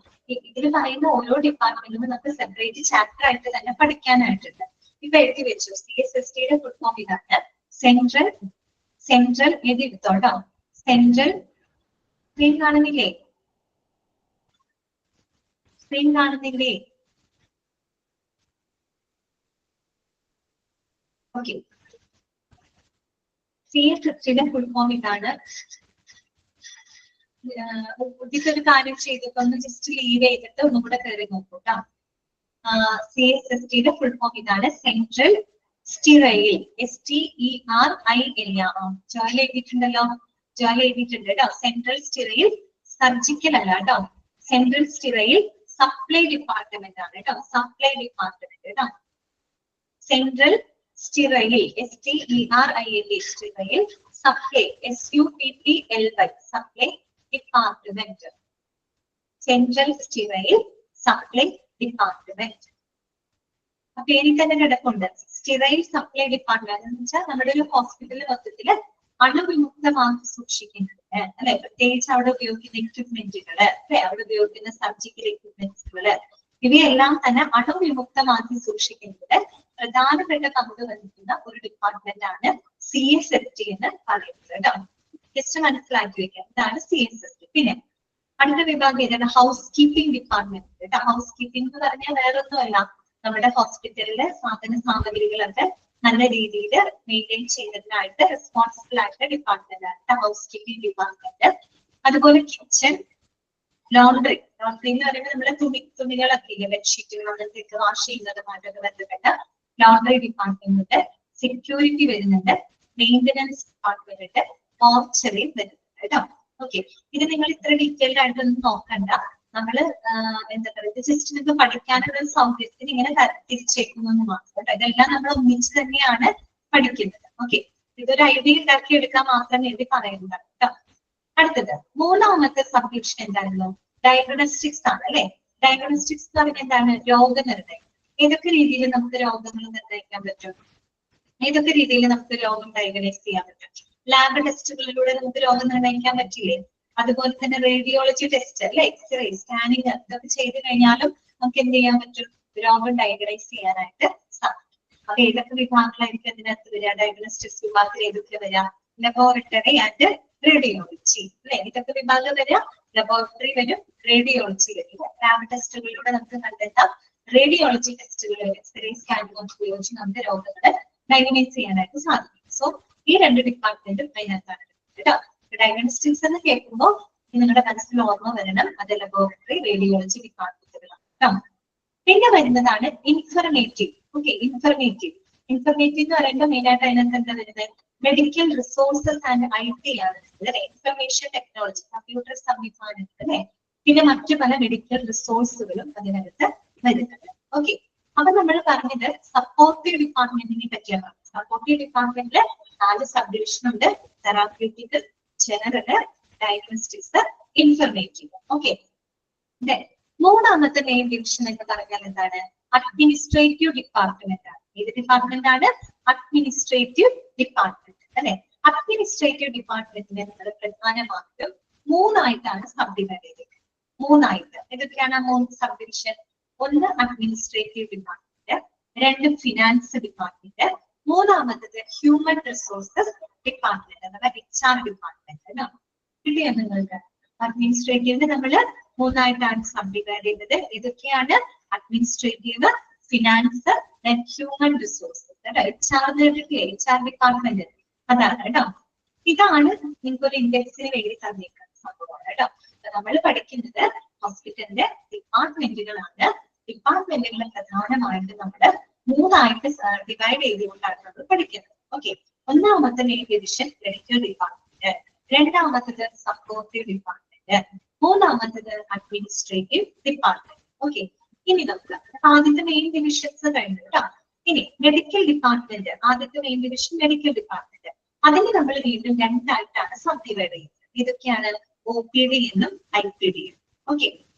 Speaker 1: ഇതിൽ പറയുന്ന ഓരോ ഡിപ്പാർട്ട്മെന്റിലും നമുക്ക് സെപ്പറേറ്റ് ചാപ്റ്റർ ആയിട്ട് തന്നെ പഠിക്കാനായിട്ടുണ്ട്. ഇപ്പൊ എഴുതി വെച്ചു. CSSTയുടെ ഫുൾ ഫോം ഇതാണ്. സെൻട്രൽ എഴുതി എടുത്തോട്ടോ. സെൻട്രൽ സ്ക്രീൻ കാണുന്നില്ലേ? സ്ക്രീൻ കാണുന്നില്ലേ? ഓക്കെ, CSSTയുടെ ഫുൾ ഫോം ഇതാണ്. ഒരു കാര്യം ചെയ്തിട്ട് ഒന്ന് ജസ്റ്റ് ലീവ് ചെയ്തിട്ട് ഒന്നുകൂടെ കയറി നോക്കൂ കേട്ടോ. CSSTയുടെ ഫുൾ ഫോം ഇതാണ്. Central sterile. STERIL. ജോയിൽ എഴുതിയിട്ടുണ്ടല്ലോ. ജോയിൽ എഴുതിയിട്ടുണ്ട് കേട്ടോ. സെൻട്രൽ സ്റ്റീറൈൽ സർജിക്കൽ അല്ല കേട്ടോ. സെൻട്രൽ സ്റ്റീറൈൽ സപ്ലൈ ഡിപ്പാർട്ട്മെന്റ് ആണ് കേട്ടോ. സപ്ലൈ ഡിപ്പാർട്ട്മെന്റ് കേട്ടോ. Central sterile STERIL sterile supply SUPPLY supply department. Central sterile supply department. പേരിൽ തന്നെ കിടപ്പുണ്ട്. സ്റ്റീറൈൽ സപ്ലൈ ഡിപ്പാർട്ട്മെന്റ് എന്ന് വെച്ചാൽ നമ്മുടെ ഒരു ഹോസ്പിറ്റലിൽ മൊത്തത്തില് അണുവിമുക്തമാക്കി സൂക്ഷിക്കുന്നത് അല്ലെ? പ്രത്യേകിച്ച് അവിടെ ഉപയോഗിക്കുന്ന എക്വിപ്മെന്റുകള് അല്ലെ? അവിടെ ഉപയോഗിക്കുന്ന സർജിക്കൽ എക്വിപ്മെന്റ്സുകള് ഇവയെല്ലാം തന്നെ അണുവിമുക്തമാക്കി സൂക്ഷിക്കുന്നത് പ്രധാനപ്പെട്ട പങ്ക് വഹിക്കുന്ന ഒരു ഡിപ്പാർട്ട്മെന്റ് ആണ് CSST എന്ന് പറയുന്നത് കേട്ടോ. ജസ്റ്റ് മനസ്സിലാക്കി വെക്കാം. ഇതാണ് CSST. പിന്നെ അടുത്ത വിഭാഗം ഏതാണ്? ഹൗസ് കീപ്പിംഗ് ഡിപ്പാർട്ട്മെന്റ് കേട്ടോ. ഹൗസ് കീപ്പിംഗ് എന്ന് പറഞ്ഞാൽ വേറൊന്നുമല്ല, നമ്മുടെ ഹോസ്പിറ്റലിലെ സാധന സാമഗ്രികളൊക്കെ നല്ല രീതിയിൽ മെയിൻറ്റെയിൻ ചെയ്യുന്നതിനായിട്ട് റെസ്പോൺസിബിൾ ആയിട്ടുള്ള ഡിപ്പാർട്ട്മെന്റ് ആണ് ഹൗസ് കീപ്പിംഗ് ഡിപ്പാർട്ട്മെന്റ്. അതുപോലെ കിച്ചൺ, ലോണ്ടറി. ലോണ്ടറി എന്ന് പറയുമ്പോൾ നമ്മുടെ തുണികളൊക്കെ ഇല്ലേ? ബെഡ്ഷീറ്റുകൾ അങ്ങനത്തെയൊക്കെ വാഷ് ചെയ്യുന്നതുമായിട്ടൊക്കെ ബന്ധപ്പെട്ട ലോണ്ടറി ഡിപ്പാർട്ട്മെന്റ്. സെക്യൂരിറ്റി വരുന്നുണ്ട്. മെയിന്റനൻസ് ഡിപ്പാർട്ട്മെന്റ് ഉണ്ട്. മോർച്ചറിയും വരുന്നുണ്ട് കേട്ടോ. ഓക്കെ, ഇത് നിങ്ങൾ ഇത്ര ഡീറ്റെയിൽഡ് ആയിട്ടൊന്നും നോക്കണ്ട. നമ്മള് എന്താ പറയുക, ജസ്റ്റ് നിങ്ങൾക്ക് പഠിക്കാനുള്ള ഒരു സൗകര്യത്തിന് ഇങ്ങനെ തിരിച്ചേക്കുന്നു മാത്രം കേട്ടോ. ഇതെല്ലാം നമ്മൾ ഒന്നിച്ച് തന്നെയാണ് പഠിക്കുന്നത്. ഓക്കെ, ഇതൊരു ഐഡിയ ഉണ്ടാക്കി എടുക്കാൻ മാത്രം വേണ്ടി പറയുന്നത് കേട്ടോ. അടുത്തത് മൂന്നാമത്തെ സബ്ഡിവിഷൻ എന്തായിരുന്നു? ഡയഗ്നോസ്റ്റിക്സ് ആണ് അല്ലെ? ഡയഗ്നോസ്റ്റിക്സ് എന്ന് പറഞ്ഞാൽ എന്താണ്? രോഗനിർണയം. ഏതൊക്കെ രീതിയിൽ നമുക്ക് രോഗങ്ങൾ നിർണ്ണയിക്കാൻ പറ്റും? ഏതൊക്കെ രീതിയിൽ നമുക്ക് രോഗം ഡയഗ്നോസ് ചെയ്യാൻ പറ്റും? ലാബ് ടെസ്റ്റുകളിലൂടെ നമുക്ക് രോഗം നിർണ്ണയിക്കാൻ പറ്റില്ലേ? അതുപോലെ തന്നെ റേഡിയോളജി ടെസ്റ്റ് അല്ലെ? എക്സ്റേ, സ്കാനിങ് ഇതൊക്കെ ചെയ്ത് കഴിഞ്ഞാലും നമുക്ക് എന്ത് ചെയ്യാൻ പറ്റും? രോഗം ഡയഗ്നോസ് ചെയ്യാനായിട്ട് സാധിക്കും. അപ്പൊ ഏതൊക്കെ വിഭാഗങ്ങളായിരിക്കും അതിനകത്ത് വരിക? ഡയഗ്നോസ്റ്റിക്സ് വിഭാഗത്തിൽ ഏതൊക്കെ വരിക? ലബോറട്ടറി ആൻഡ് റേഡിയോളജി അല്ലെ? ഇതൊക്കെ വിഭാഗം വരിക. ലബോറട്ടറി വരും, റേഡിയോളജി വരും. ലാബ് ടെസ്റ്റുകളിലൂടെ നമുക്ക് കണ്ടെത്താം റേഡിയോളജി ടെസ്റ്റുകൾ എക്സ്റേ സ്കാനിംഗ് ഉപയോഗിച്ച് നമുക്ക് രോഗങ്ങളെ ഡയഗ്നൈസ് ചെയ്യാനായിട്ട് സാധിക്കും. സോ ഈ രണ്ട് ഡിപ്പാർട്ട്മെന്റും അതിനകത്താണ് കേട്ടോ. ഡയഗ്നോസ്റ്റിക്സ് എന്ന് കേൾക്കുമ്പോൾ നിങ്ങളുടെ മനസ്സിൽ ഓർമ്മ വരണം അത് ലബോറട്ടറി റേഡിയോളജി ഡിപ്പാർട്ട്മെന്റുകളാണ് കേട്ടോ. പിന്നെ വരുന്നതാണ് ഇൻഫർമേറ്റീവ്. ഓക്കെ, ഇൻഫർമേറ്റീവ് എന്ന് പറയുമ്പോൾ മെയിൻ ആയിട്ട് അതിനകത്ത് എന്താ വരുന്നത്? മെഡിക്കൽ റിസോഴ്സസ് ആൻഡ് IT ആണ് അല്ലെ, ഇൻഫർമേഷൻ ടെക്നോളജി, കമ്പ്യൂട്ടർ സംവിധാനങ്ങൾ അല്ലെ, പിന്നെ മറ്റു പല മെഡിക്കൽ റിസോഴ്സുകളും അതിനകത്ത് വരുന്നുണ്ട്. ഓക്കെ, അപ്പൊ നമ്മൾ പറഞ്ഞത് സപ്പോർട്ടീവ് ഡിപ്പാർട്ട്മെന്റിനെ പറ്റിയാണ്. സപ്പോർട്ടീവ് ഡിപ്പാർട്ട്മെന്റില് 4 സബ് ഡിവിഷൻ ഉണ്ട്: therapeutic, general, diagnostics, informative. Okay, മൂന്നാമത്തെ മെയിൻ ഡിവിഷൻ എന്ന് പറഞ്ഞാൽ എന്താണ്? അഡ്മിനിസ്ട്രേറ്റീവ് ഡിപ്പാർട്ട്മെന്റ് ആണ്. ഏത് ഡിപ്പാർട്ട്മെന്റ് ആണ്? അഡ്മിനിസ്ട്രേറ്റീവ് ഡിപ്പാർട്ട്മെന്റ് അല്ലെ. അഡ്മിനിസ്ട്രേറ്റീവ് ഡിപ്പാർട്ട്മെന്റിനെ നമ്മൾ പ്രധാനമായിട്ടും 3ആയിട്ടാണ് സബ് ഡിവൈഡ് ചെയ്തിരിക്കുന്നത്. 3ആയിട്ട്. ഏതൊക്കെയാണ് 3 സബ് ഡിവിഷൻ? ഒന്ന് അഡ്മിനിസ്ട്രേറ്റീവ് ഡിപ്പാർട്ട്മെന്റ്, 2 ഫിനാൻസ് ഡിപ്പാർട്ട്മെന്റ്, മൂന്നാമത്തത് ഹ്യൂമൻ റിസോഴ്സസ് ഡിപ്പാർട്ട്മെന്റ് അഥവാ HR ഡിപ്പാർട്ട്മെന്റ്. കിട്ടിയോ നിങ്ങൾക്ക്? അഡ്മിനിസ്ട്രേറ്റീവിന് നമ്മൾ 3ആയിട്ടാണ് സബ് ഡിവൈഡ് ചെയ്തത്. ഇതൊക്കെയാണ് administrative, finance, human resources. HR department അതാണ് കേട്ടോ. ഇതാണ് നിങ്ങൾക്ക് ഒരു ഇൻഡെക്സിന് വേണ്ടി തന്നേക്കുന്ന സംഭവമാണ് കേട്ടോ. നമ്മൾ പഠിക്കുന്നത് ഹോസ്പിറ്റലിന്റെ ഡിപ്പാർട്ട്മെന്റുകളാണ്. ഡിപ്പാർട്ട്മെന്റുകളെ പ്രധാനമായിട്ട് നമ്മൾ 3ആയിട്ട് ഡിവൈഡ് ചെയ്തുകൊണ്ടാണ് നമ്മൾ പഠിക്കുന്നത്. ഓക്കെ, ഒന്നാമത്തെ മെയിൻ ഡിവിഷൻ മെഡിക്കൽ ഡിപ്പാർട്ട്മെന്റ്, രണ്ടാമത്തത് സപ്പോർട്ടീവ് ഡിപ്പാർട്ട്മെന്റ്, മൂന്നാമത്തത് അഡ്മിനിസ്ട്രേറ്റീവ് ഡിപ്പാർട്ട്മെന്റ്. ഓക്കെ, ഇനി നമുക്ക് ആദ്യത്തെ മെയിൻ ഡിവിഷൻസ് കഴിഞ്ഞു കേട്ടോ. ഇനി മെഡിക്കൽ ഡിപ്പാർട്ട്മെന്റ്, ആദ്യത്തെ മെയിൻ ഡിവിഷൻ മെഡിക്കൽ ഡിപ്പാർട്ട്മെന്റ്, അതിന് നമ്മൾ വീണ്ടും 2ആയിട്ടാണ് സബ് ഡിവൈഡ് ചെയ്യുന്നത്. ഇതൊക്കെയാണ് OPD എന്നും IPD എന്നും. ഓക്കെ,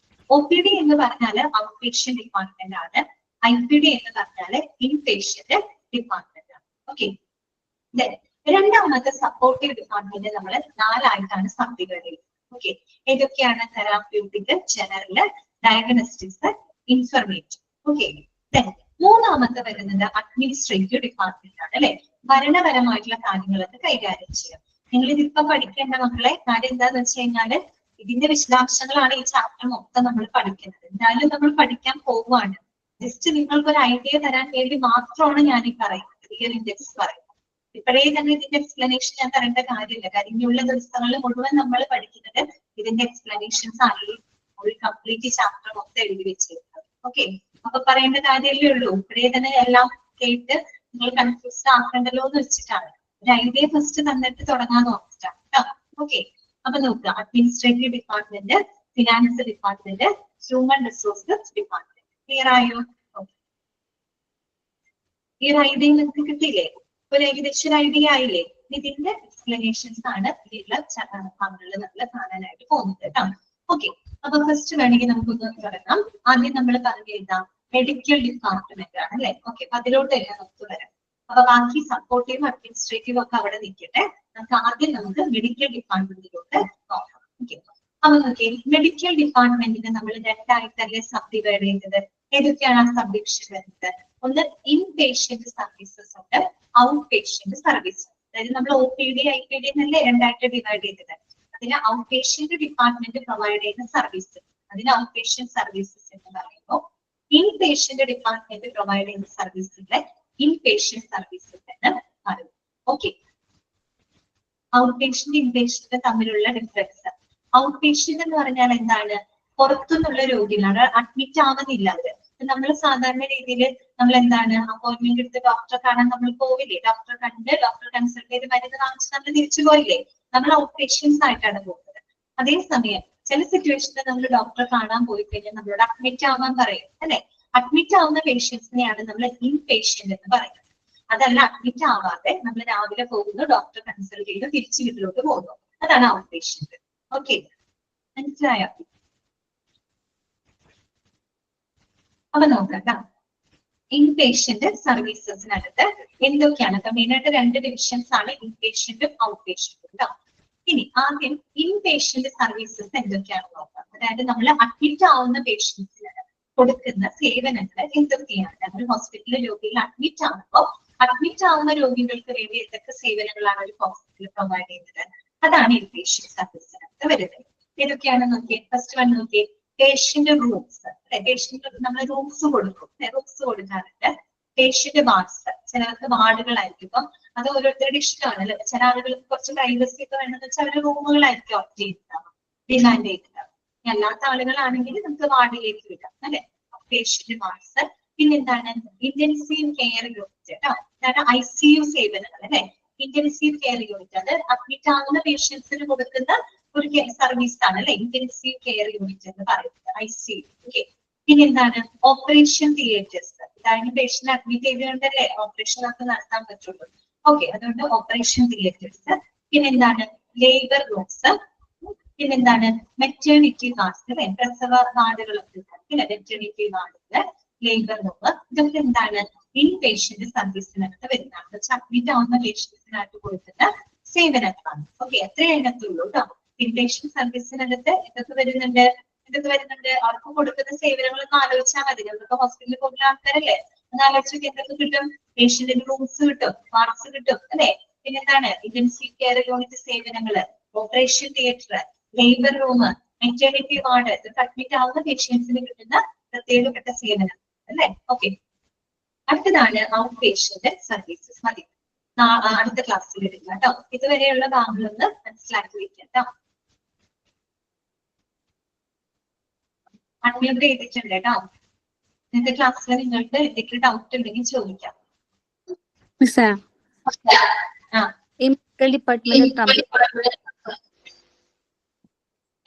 Speaker 1: OPD എന്ന് പറഞ്ഞാല് ഔട്ട് പേഷ്യന്റ് ഡിപ്പാർട്ട്മെന്റ് ആണ്. IPD എന്ന് പറഞ്ഞാല് ഇൻപേഷ്യന്റ് ഡിപ്പാർട്ട്മെന്റ് ആണ്. ഓക്കെ, രണ്ടാമത്തെ സപ്പോർട്ടീവ് ഡിപ്പാർട്ട്മെന്റ് നമ്മൾ 4ആയിട്ടാണ് സബ് ഡിവൈഡ് ചെയ്യുന്നത്. ഓക്കെ, ഏതൊക്കെയാണ്? Therapeutic, general, diagnostics, informative. Okay, മൂന്നാമത്തെ വരുന്നത് അഡ്മിനിസ്ട്രേറ്റീവ് ഡിപ്പാർട്ട്മെന്റ് ആണ് അല്ലെ. ഭരണപരമായിട്ടുള്ള കാര്യങ്ങളൊക്കെ കൈകാര്യം ചെയ്യാം. നിങ്ങൾ ഇതിപ്പോ പഠിക്കേണ്ട മക്കളെ കാര്യം എന്താന്ന് വെച്ച് കഴിഞ്ഞാല് ഇതിന്റെ വിശദാംശങ്ങളാണ് ഈ ചാപ്റ്റർ മൊത്തം നമ്മൾ പഠിക്കുന്നത്. എന്തായാലും നമ്മൾ പഠിക്കാൻ പോവുകയാണ്. ജസ്റ്റ് നിങ്ങൾക്ക് ഒരു ഐഡിയ തരാൻ വേണ്ടി മാത്രമാണ് ഞാൻ ഈ പറയുന്നത്, ഈ ഒരു ഇൻഡെക്സ് പറയുന്നത്. ഇപ്പോഴേ തന്നെ ഇതിന്റെ എക്സ്പ്ലനേഷൻ ഞാൻ തരേണ്ട കാര്യമില്ല. കാര്യം ഇനിയുള്ള ദിവസങ്ങളിൽ മുഴുവൻ നമ്മൾ പഠിക്കുന്നത് ഇതിന്റെ എക്സ്പ്ലനേഷൻസ് ആണ്. ഒരു കംപ്ലീറ്റ് ചാപ്റ്റർ മൊത്തം എഴുതി വെച്ചിരുന്നത്. ഓക്കെ, അപ്പൊ പറയേണ്ട കാര്യമല്ലേ ഉള്ളൂ. ഇപ്പോഴേ തന്നെ എല്ലാം കേട്ട് നിങ്ങൾ കൺഫ്യൂസ്ഡ് ആക്കണ്ടല്ലോ എന്ന് വെച്ചിട്ടാണ്. ഒരു ഐഡിയ ഫസ്റ്റ് തന്നിട്ട് തുടങ്ങാന്ന് ഓർത്തിട്ടാണ് കേട്ടോ. ഓക്കെ, അപ്പൊ നോക്കുക, administrative department, finance department, human resources department. Clear ആയോ? ഈ ഒരു ഐഡിയ നിങ്ങൾക്ക് കിട്ടിയില്ലേ? ഒരു ഏകദേശം ഐഡിയ ആയില്ലേ? ഇതിന്റെ എക്സ്പ്ലനേഷൻസ് ആണ് ഇതിലുള്ള ഭാഗങ്ങളിൽ നമ്മൾ കാണാനായിട്ട് പോകുന്നത് കേട്ടോ. ഓക്കെ, അപ്പൊ ഫസ്റ്റ് വേണമെങ്കിൽ നമുക്കൊന്ന് തുടങ്ങാം. ആദ്യം നമ്മൾ പറഞ്ഞു എഴുതാം മെഡിക്കൽ ഡിപ്പാർട്ട്മെന്റ് ആണ് അല്ലെ. ഓക്കെ, അപ്പൊ അതിലോട്ട് തന്നെ നമുക്ക് വരാം. അപ്പൊ ബാക്കി സപ്പോർട്ടീവ് അഡ്മിനിസ്ട്രേറ്റീവ് ഒക്കെ അവിടെ നിൽക്കട്ടെ. നമുക്ക് മെഡിക്കൽ ഡിപ്പാർട്ട്മെന്റിലോട്ട് നോക്കാം. ഓക്കെ, അപ്പൊ നോക്കിയേ, മെഡിക്കൽ ഡിപ്പാർട്ട്മെന്റിനെ നമ്മൾ 2ആയിട്ടല്ലേ സബ് ഡിവൈഡ് ചെയ്തത്. ഏതൊക്കെയാണ് ആ സബ് ഡിവിഷൻ വരുന്നത്? ഒന്ന് ഇൻ പേഷ്യന്റ് സർവീസസ് ഉണ്ട്, ഔട്ട് പേഷ്യന്റ് സർവീസ്. അതായത് നമ്മൾ OPD IPD എന്നല്ലേ 2ആയിട്ട് ഡിവൈഡ് ചെയ്തത്. അതിന് ഔട്ട് പേഷ്യന്റ് ഡിപ്പാർട്ട്മെന്റ് പ്രൊവൈഡ് ചെയ്യുന്ന സർവീസ്, അതിന് ഔട്ട് പേഷ്യന്റ് സർവീസസ് എന്ന് പറയുമ്പോൾ ഇൻ പേഷ്യന്റ് ഡിപ്പാർട്ട്മെന്റ് പ്രൊവൈഡ് ചെയ്യുന്ന സർവീസുകളെ ഇൻ പേഷ്യന്റ് സർവീസസ് എന്ന് പറയും. Okay, out patient in patient തമ്മിലുള്ള ഡിഫറൻസ്. ഔട്ട് പേഷ്യന്റ് എന്ന് പറഞ്ഞാൽ എന്താണ്? പുറത്തുനിന്നുള്ള രോഗികളാണ്, അഡ്മിറ്റ് ആവുന്നില്ല. അത് നമ്മൾ സാധാരണ രീതിയിൽ നമ്മൾ എന്താണ് അപ്പോയിന്റ്മെന്റ് എടുത്ത് ഡോക്ടറെ കാണാൻ നമ്മൾ പോവില്ലേ? ഡോക്ടറെ കണ്ട് ഡോക്ടറെ കൺസൾട്ട് ചെയ്ത് മരുന്ന് വാങ്ങിച്ച് നമ്മൾ തിരിച്ചു പോയില്ലേ? നമ്മൾ ഔട്ട് പേഷ്യൻസ് ആയിട്ടാണ് പോകുന്നത്. അതേസമയം ചില സിറ്റുവേഷനിൽ നമ്മൾ ഡോക്ടറെ കാണാൻ പോയി കഴിഞ്ഞാൽ നമ്മളോട് അഡ്മിറ്റ് ആവാൻ പറയും അല്ലെ. അഡ്മിറ്റ് ആവുന്ന പേഷ്യൻസിനെയാണ് നമ്മൾ ഇൻ പേഷ്യന്റ് എന്ന് പറയുന്നത്. അതല്ല അഡ്മിറ്റ് ആവാതെ നമ്മൾ രാവിലെ പോകുന്നു, ഡോക്ടറെ കൺസൾട്ട് ചെയ്ത് തിരിച്ചു വീട്ടിലോട്ട് പോകുന്നു, അതാണ് ഔട്ട് പേഷ്യന്റ്. ഓക്കെ, മനസ്സിലായോ? അപ്പൊ നോക്കാം, ഇൻ പേഷ്യന്റ് സർവീസസിനകത്ത് എന്തൊക്കെയാണ്? അപ്പൊ മെയിൻ ആയിട്ട് 2 ഡിവിഷൻസ് ആണ്, ഇൻ പേഷ്യന്റും ഔട്ട് പേഷ്യന്റും കേട്ടോ. ഇനി ആദ്യം ഇൻ പേഷ്യന്റ് സർവീസസ് എന്തൊക്കെയാണെന്ന് നോക്കാം. അതായത് നമ്മൾ അഡ്മിറ്റ് ആവുന്ന പേഷ്യൻസിന് കൊടുക്കുന്ന സേവനങ്ങൾ എന്തൊക്കെയാണ്? നമ്മൾ ഹോസ്പിറ്റലിലെ രോഗികൾ അഡ്മിറ്റ് ആകുമ്പോൾ അഡ്മിറ്റ് ആവുന്ന രോഗികൾക്ക് വേണ്ടി എന്തൊക്കെ സേവനങ്ങളാണ് ഒരു ഹോസ്പിറ്റലിൽ പ്രൊവൈഡ് ചെയ്യുന്നത്? അതാണ് ഇൻ പേഷ്യന്റ് സർവീസിനകത്ത് വരുന്നത്. ഏതൊക്കെയാണെന്ന് നോക്കിയേ. ഫസ്റ്റ് വൺ നോക്കിയേ, പേഷ്യന്റ് റൂംസ്, പേഷ്യന്റ് നമ്മൾ റൂംസ് കൊടുക്കും, റൂംസ് കൊടുക്കാറുണ്ട്. പേഷ്യന്റ് വാർഡ്സ്, ചിലർക്ക് വാർഡുകളായിരിക്കും. ഇപ്പം അത് ഓരോരുത്തരുടെ ഇഷ്ടമാണ് അല്ലെ. ചില ആളുകൾക്ക് കുറച്ച് പ്രൈവസി ഒക്കെ വേണമെന്ന് വെച്ചാൽ അവർ റൂമുകളായിരിക്കും ഓപ്റ്റ് ചെയ്തിട്ടുണ്ടാവും, ഡിമാൻഡ് ചെയ്തിട്ടുണ്ടാവും. അല്ലാത്ത ആളുകളാണെങ്കിൽ നമുക്ക് വാർഡിലേക്ക് വിടാം അല്ലെ. Patient wards. പിന്നെന്താണ് ഇന്റൻസീവ് കെയർ യൂണിറ്റ് കേട്ടോ. അതാണ് ICU സേവനങ്ങൾ അല്ലെ. ഇന്റൻസീവ് കെയർ യൂണിറ്റ് അത് അഡ്മിറ്റ് ആവുന്ന പേഷ്യൻസിന് കൊടുക്കുന്ന ഒരു സർവീസ് ആണ് അല്ലെ, ഇന്റൻസീവ് കെയർ യൂണിറ്റ് എന്ന് പറയുന്നത് ICU. ഓക്കെ. പിന്നെന്താണ് ഓപ്പറേഷൻ തിയേറ്റേഴ്സ്. അതായത് പേഷ്യന്റ് അഡ്മിറ്റ് ചെയ്തുകൊണ്ടല്ലേ ഓപ്പറേഷൻ നമുക്ക് നടത്താൻ പറ്റുള്ളൂ. ഓക്കെ, അതുകൊണ്ട് ഓപ്പറേഷൻ തിയേറ്റേഴ്സ്. പിന്നെന്താണ് ലേബർ റൂംസ്. പിന്നെന്താണ് മെറ്റേണിറ്റി വാർഡ്സ് അല്ലെ, പ്രസവ വാർഡുകളൊക്കെ അല്ലെ, മെറ്റേണിറ്റി വാർഡുകള്, ലേബർ റൂം. ഇതൊക്കെ എന്താണ് ഇൻ പേഷ്യന്റ് സർവീസിനകത്ത് വരുന്നതാണ്. അഡ്മിറ്റ് ആവുന്ന പേഷ്യൻസിനായിട്ട് കൊടുക്കുന്ന സേവനങ്ങളാണ്. ഓക്കെ, അത്രേ അതിനകത്തുള്ളൂ കേട്ടോ. ഇൻ പേഷ്യന്റ് സർവീസിനകത്ത് ഇതൊക്കെ വരുന്നുണ്ട്. അവർക്ക് കൊടുക്കുന്ന സേവനങ്ങളൊക്കെ ആലോചിച്ചാൽ മതി. അവർക്ക് ഹോസ്പിറ്റലിൽ പോകുന്ന ആൾക്കാരല്ലേ, ഒന്ന് ആലോചിച്ച് എന്തൊക്കെ കിട്ടും. പേഷ്യന്റിന് റൂംസ് കിട്ടും, വാർഡ്സ് കിട്ടും അല്ലെ. പിന്നെന്താണ് ഇന്റൻസീവ് കെയർ യൂണിറ്റ് സേവനങ്ങള്, operation theatre, labour room, maternity ward, ഇതൊക്കെ അഡ്മിറ്റ് ആവുന്ന പേഷ്യൻസിന് കിട്ടുന്ന പ്രത്യേകപ്പെട്ട സേവനം അല്ലെ. ഓക്കെ, അടുത്തതാണ് ഔട്ട് പേഷ്യന്റ് സർവീസസ്. മതി, അടുത്ത ക്ലാസ്സിൽ എടുക്കുക കേട്ടോ. ഇതുവരെയുള്ള ഭാഗങ്ങളൊന്ന് മനസ്സിലാക്കി വെക്കാം കേട്ടോ. അൺമ്യൂട്ട് ചെയ്തിട്ടുണ്ട് കേട്ടോ. ഇന്നത്തെ ക്ലാസ്സിൽ നിങ്ങൾക്ക് എന്തെങ്കിലും ഡൗട്ട് ഉണ്ടെങ്കിൽ ചോദിക്കാം.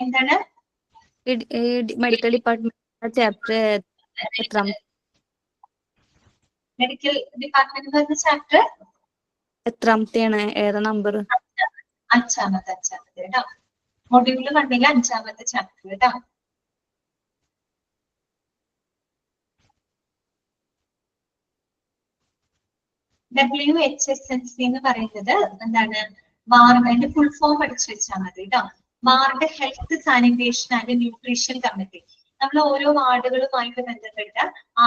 Speaker 1: എന്താണ്
Speaker 2: medical department chapter
Speaker 1: medical department chapter
Speaker 2: എത്രാമത്തെയാണ്, ഏതാ നമ്പർ?
Speaker 1: അഞ്ചാമത്തെ കേട്ടോ. മൊഡ്യൂൾ 1 അഞ്ചാമത്തെ ചാപ്റ്റർ കേട്ടോ. WHSNC എന്ന് പറയുന്നത് എന്താണ്? വാർഡിന്റെ ഫുൾ ഫോം പഠിച്ചു വെച്ചാൽ മതി കേട്ടോ. Ward health sanitation and nutrition committee. നമ്മൾ ഓരോ വാർഡുകളുമായിട്ട് ബന്ധപ്പെട്ട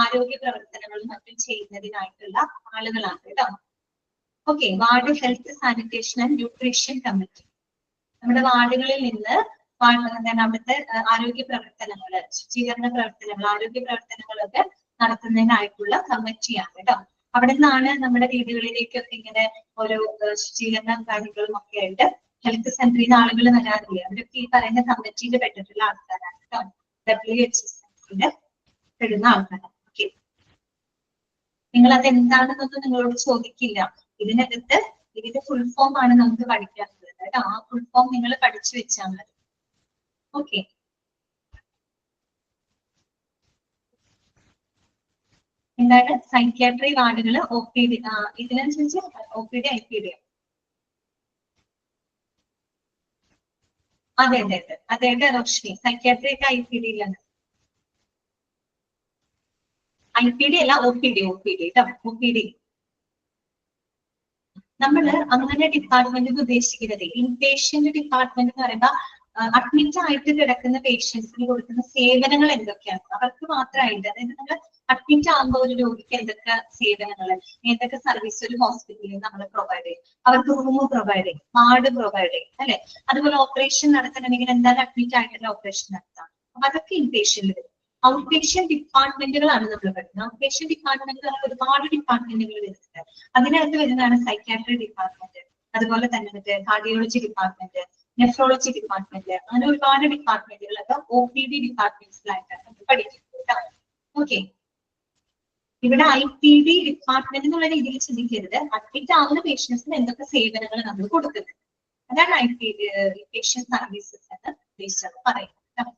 Speaker 1: ആരോഗ്യ പ്രവർത്തനങ്ങളും മറ്റും ചെയ്യുന്നതിനായിട്ടുള്ള ആളുകളാണ് കേട്ടോ. Okay, ward health sanitation and nutrition committee. നമ്മുടെ വാർഡുകളിൽ നിന്ന് അവിടുത്തെ ആരോഗ്യ പ്രവർത്തനങ്ങള്, ശുചീകരണ പ്രവർത്തനങ്ങൾ, ആരോഗ്യ പ്രവർത്തനങ്ങളൊക്കെ നടത്തുന്നതിനായിട്ടുള്ള കമ്മിറ്റിയാണ് കേട്ടോ. അവിടെ നിന്നാണ് നമ്മുടെ വീടുകളിലേക്കൊക്കെ ഇങ്ങനെ ഓരോ ശുചീകരണ കാര്യങ്ങളും ഒക്കെ ആയിട്ട് ഹെൽത്ത് സെന്ററിൽ നിന്ന് ആളുകൾ വരാറില്ല. അവരൊക്കെ ഈ പറയുന്ന കമ്മിറ്റിയിൽ പെട്ടിട്ടുള്ള ആൾക്കാരാണ് കേട്ടോ. WHSNCയിൽ പെടുന്ന ആൾക്കാരാണ്. ഓക്കെ, നിങ്ങൾ അത് എന്താണെന്നൊന്നും നിങ്ങളോട് ചോദിക്കില്ല. ഇതിനകത്ത് ഇതിന്റെ ഫുൾ ഫോം ആണ് നമുക്ക് പഠിക്കാറുള്ളത് കേട്ടോ. ആ ഫുൾ ഫോം നിങ്ങൾ പഠിച്ചു വെച്ചാൽ മതി. ഓക്കെ, എന്താണ് സൈക്യാട്രി വാർഡുകൾ, OPD, ഇതിനനുസരിച്ച് OPD IPD. അതെ റോഷ്നി, സൈക്യാട്രി ഒക്കെ IPD-യിലാണ്. IPD അല്ല, OPD കേട്ടോ. OPD നമ്മള് അങ്ങനെ ഡിപ്പാർട്ട്മെന്റ് ഉദ്ദേശിക്കുന്നത് ഇൻപേഷ്യന്റ് ഡിപ്പാർട്ട്മെന്റ് എന്ന് പറയുമ്പോൾ അഡ്മിറ്റ് ആയിട്ട് കിടക്കുന്ന പേഷ്യൻസിന് കൊടുക്കുന്ന സേവനങ്ങൾ എന്തൊക്കെയാണ് അവർക്ക് മാത്രമായിട്ട്. അതായത് നമ്മൾ അഡ്മിറ്റ് ആകുമ്പോൾ ഒരു രോഗിക്ക് എന്തൊക്കെ സേവനങ്ങൾ, ഏതൊക്കെ സർവീസ് ഒരു ഹോസ്പിറ്റലിൽ നമ്മൾ പ്രൊവൈഡ് ചെയ്യും. അവർക്ക് റൂം പ്രൊവൈഡ് ചെയ്യും, വാർഡ് പ്രൊവൈഡ് ചെയ്യും അല്ലെ. അതുപോലെ ഓപ്പറേഷൻ നടത്തണമെങ്കിൽ എന്തായാലും അഡ്മിറ്റ് ആയിട്ടുള്ള ഓപ്പറേഷൻ നടത്താം. അപ്പൊ അതൊക്കെ ഇൻപേഷ്യന്റിൽ വരും. ഔട്ട് പേഷ്യന്റ് ഡിപ്പാർട്ട്മെന്റുകളാണ് നമ്മൾ പഠിക്കുന്നത്. ഔട്ട് പേഷ്യന്റ് ഡിപ്പാർട്ട്മെന്റ് ഒരുപാട് ഡിപ്പാർട്ട്മെന്റുകൾ വരുന്നുണ്ട്. അതിനകത്ത് വരുന്നതാണ് സൈക്യാട്രി ഡിപ്പാർട്ട്മെന്റ്, അതുപോലെ തന്നെ മറ്റേ കാർഡിയോളജി ഡിപ്പാർട്ട്മെന്റ്, നെഫ്രോളജി ഡിപ്പാർട്ട്മെന്റ്, അങ്ങനെ ഒരുപാട് ഡിപ്പാർട്ട്മെന്റുകളൊക്കെ OPD ഡിപ്പാർട്ട്മെന്റ്സിലായിട്ടാണ് നമ്മൾ പഠിക്കുന്നത്. ഓക്കെ, ഇവിടെ IPD ഡിപ്പാർട്ട്മെന്റ് എന്നുള്ള രീതിയിൽ ചിന്തിക്കരുത്. അഡ്മിറ്റ് ആവുന്ന പേഷ്യൻസിന് എന്തൊക്കെ സേവനങ്ങൾ നമ്മൾ കൊടുക്കുന്നത്, അതാണ് IPD പേഷ്യന്റ് സർവീസസ് എന്ന് ഉദ്ദേശിച്ചത് പറയുന്നത്.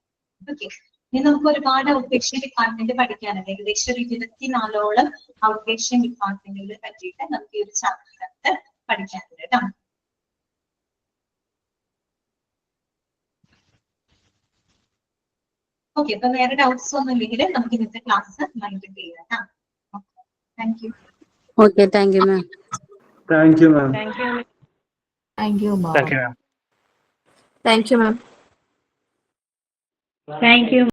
Speaker 1: ഓക്കെ, ഇനി നമുക്ക് ഒരുപാട് ഔട്ട് പേഷ്യന്റ് ഡിപ്പാർട്ട്മെന്റ് പഠിക്കാനുണ്ട്. ഏകദേശം 24ഓളം ഔട്ട് പേഷ്യന്റ് ഡിപ്പാർട്ട്മെന്റുകളെ പറ്റിയിട്ട് നമുക്ക് ഈ ഒരു ചാപ്റ്ററിനകത്ത് പഠിക്കാനുണ്ട് കേട്ടോ. ഓക്കെ, അപ്പൊ വേറെ ഡൗട്ട്സ് ഒന്നും ഇല്ലെങ്കിൽ നമുക്ക് ഇന്നത്തെ ക്ലാസ് വൈൻഡ് ചെയ്യാം. Thank you.
Speaker 3: Okay, thank you, ma'am.
Speaker 4: Thank you, ma'am.
Speaker 2: Thank you, ma'am.
Speaker 4: Thank you, ma'am.
Speaker 2: Thank you, ma'am.
Speaker 5: Thank you.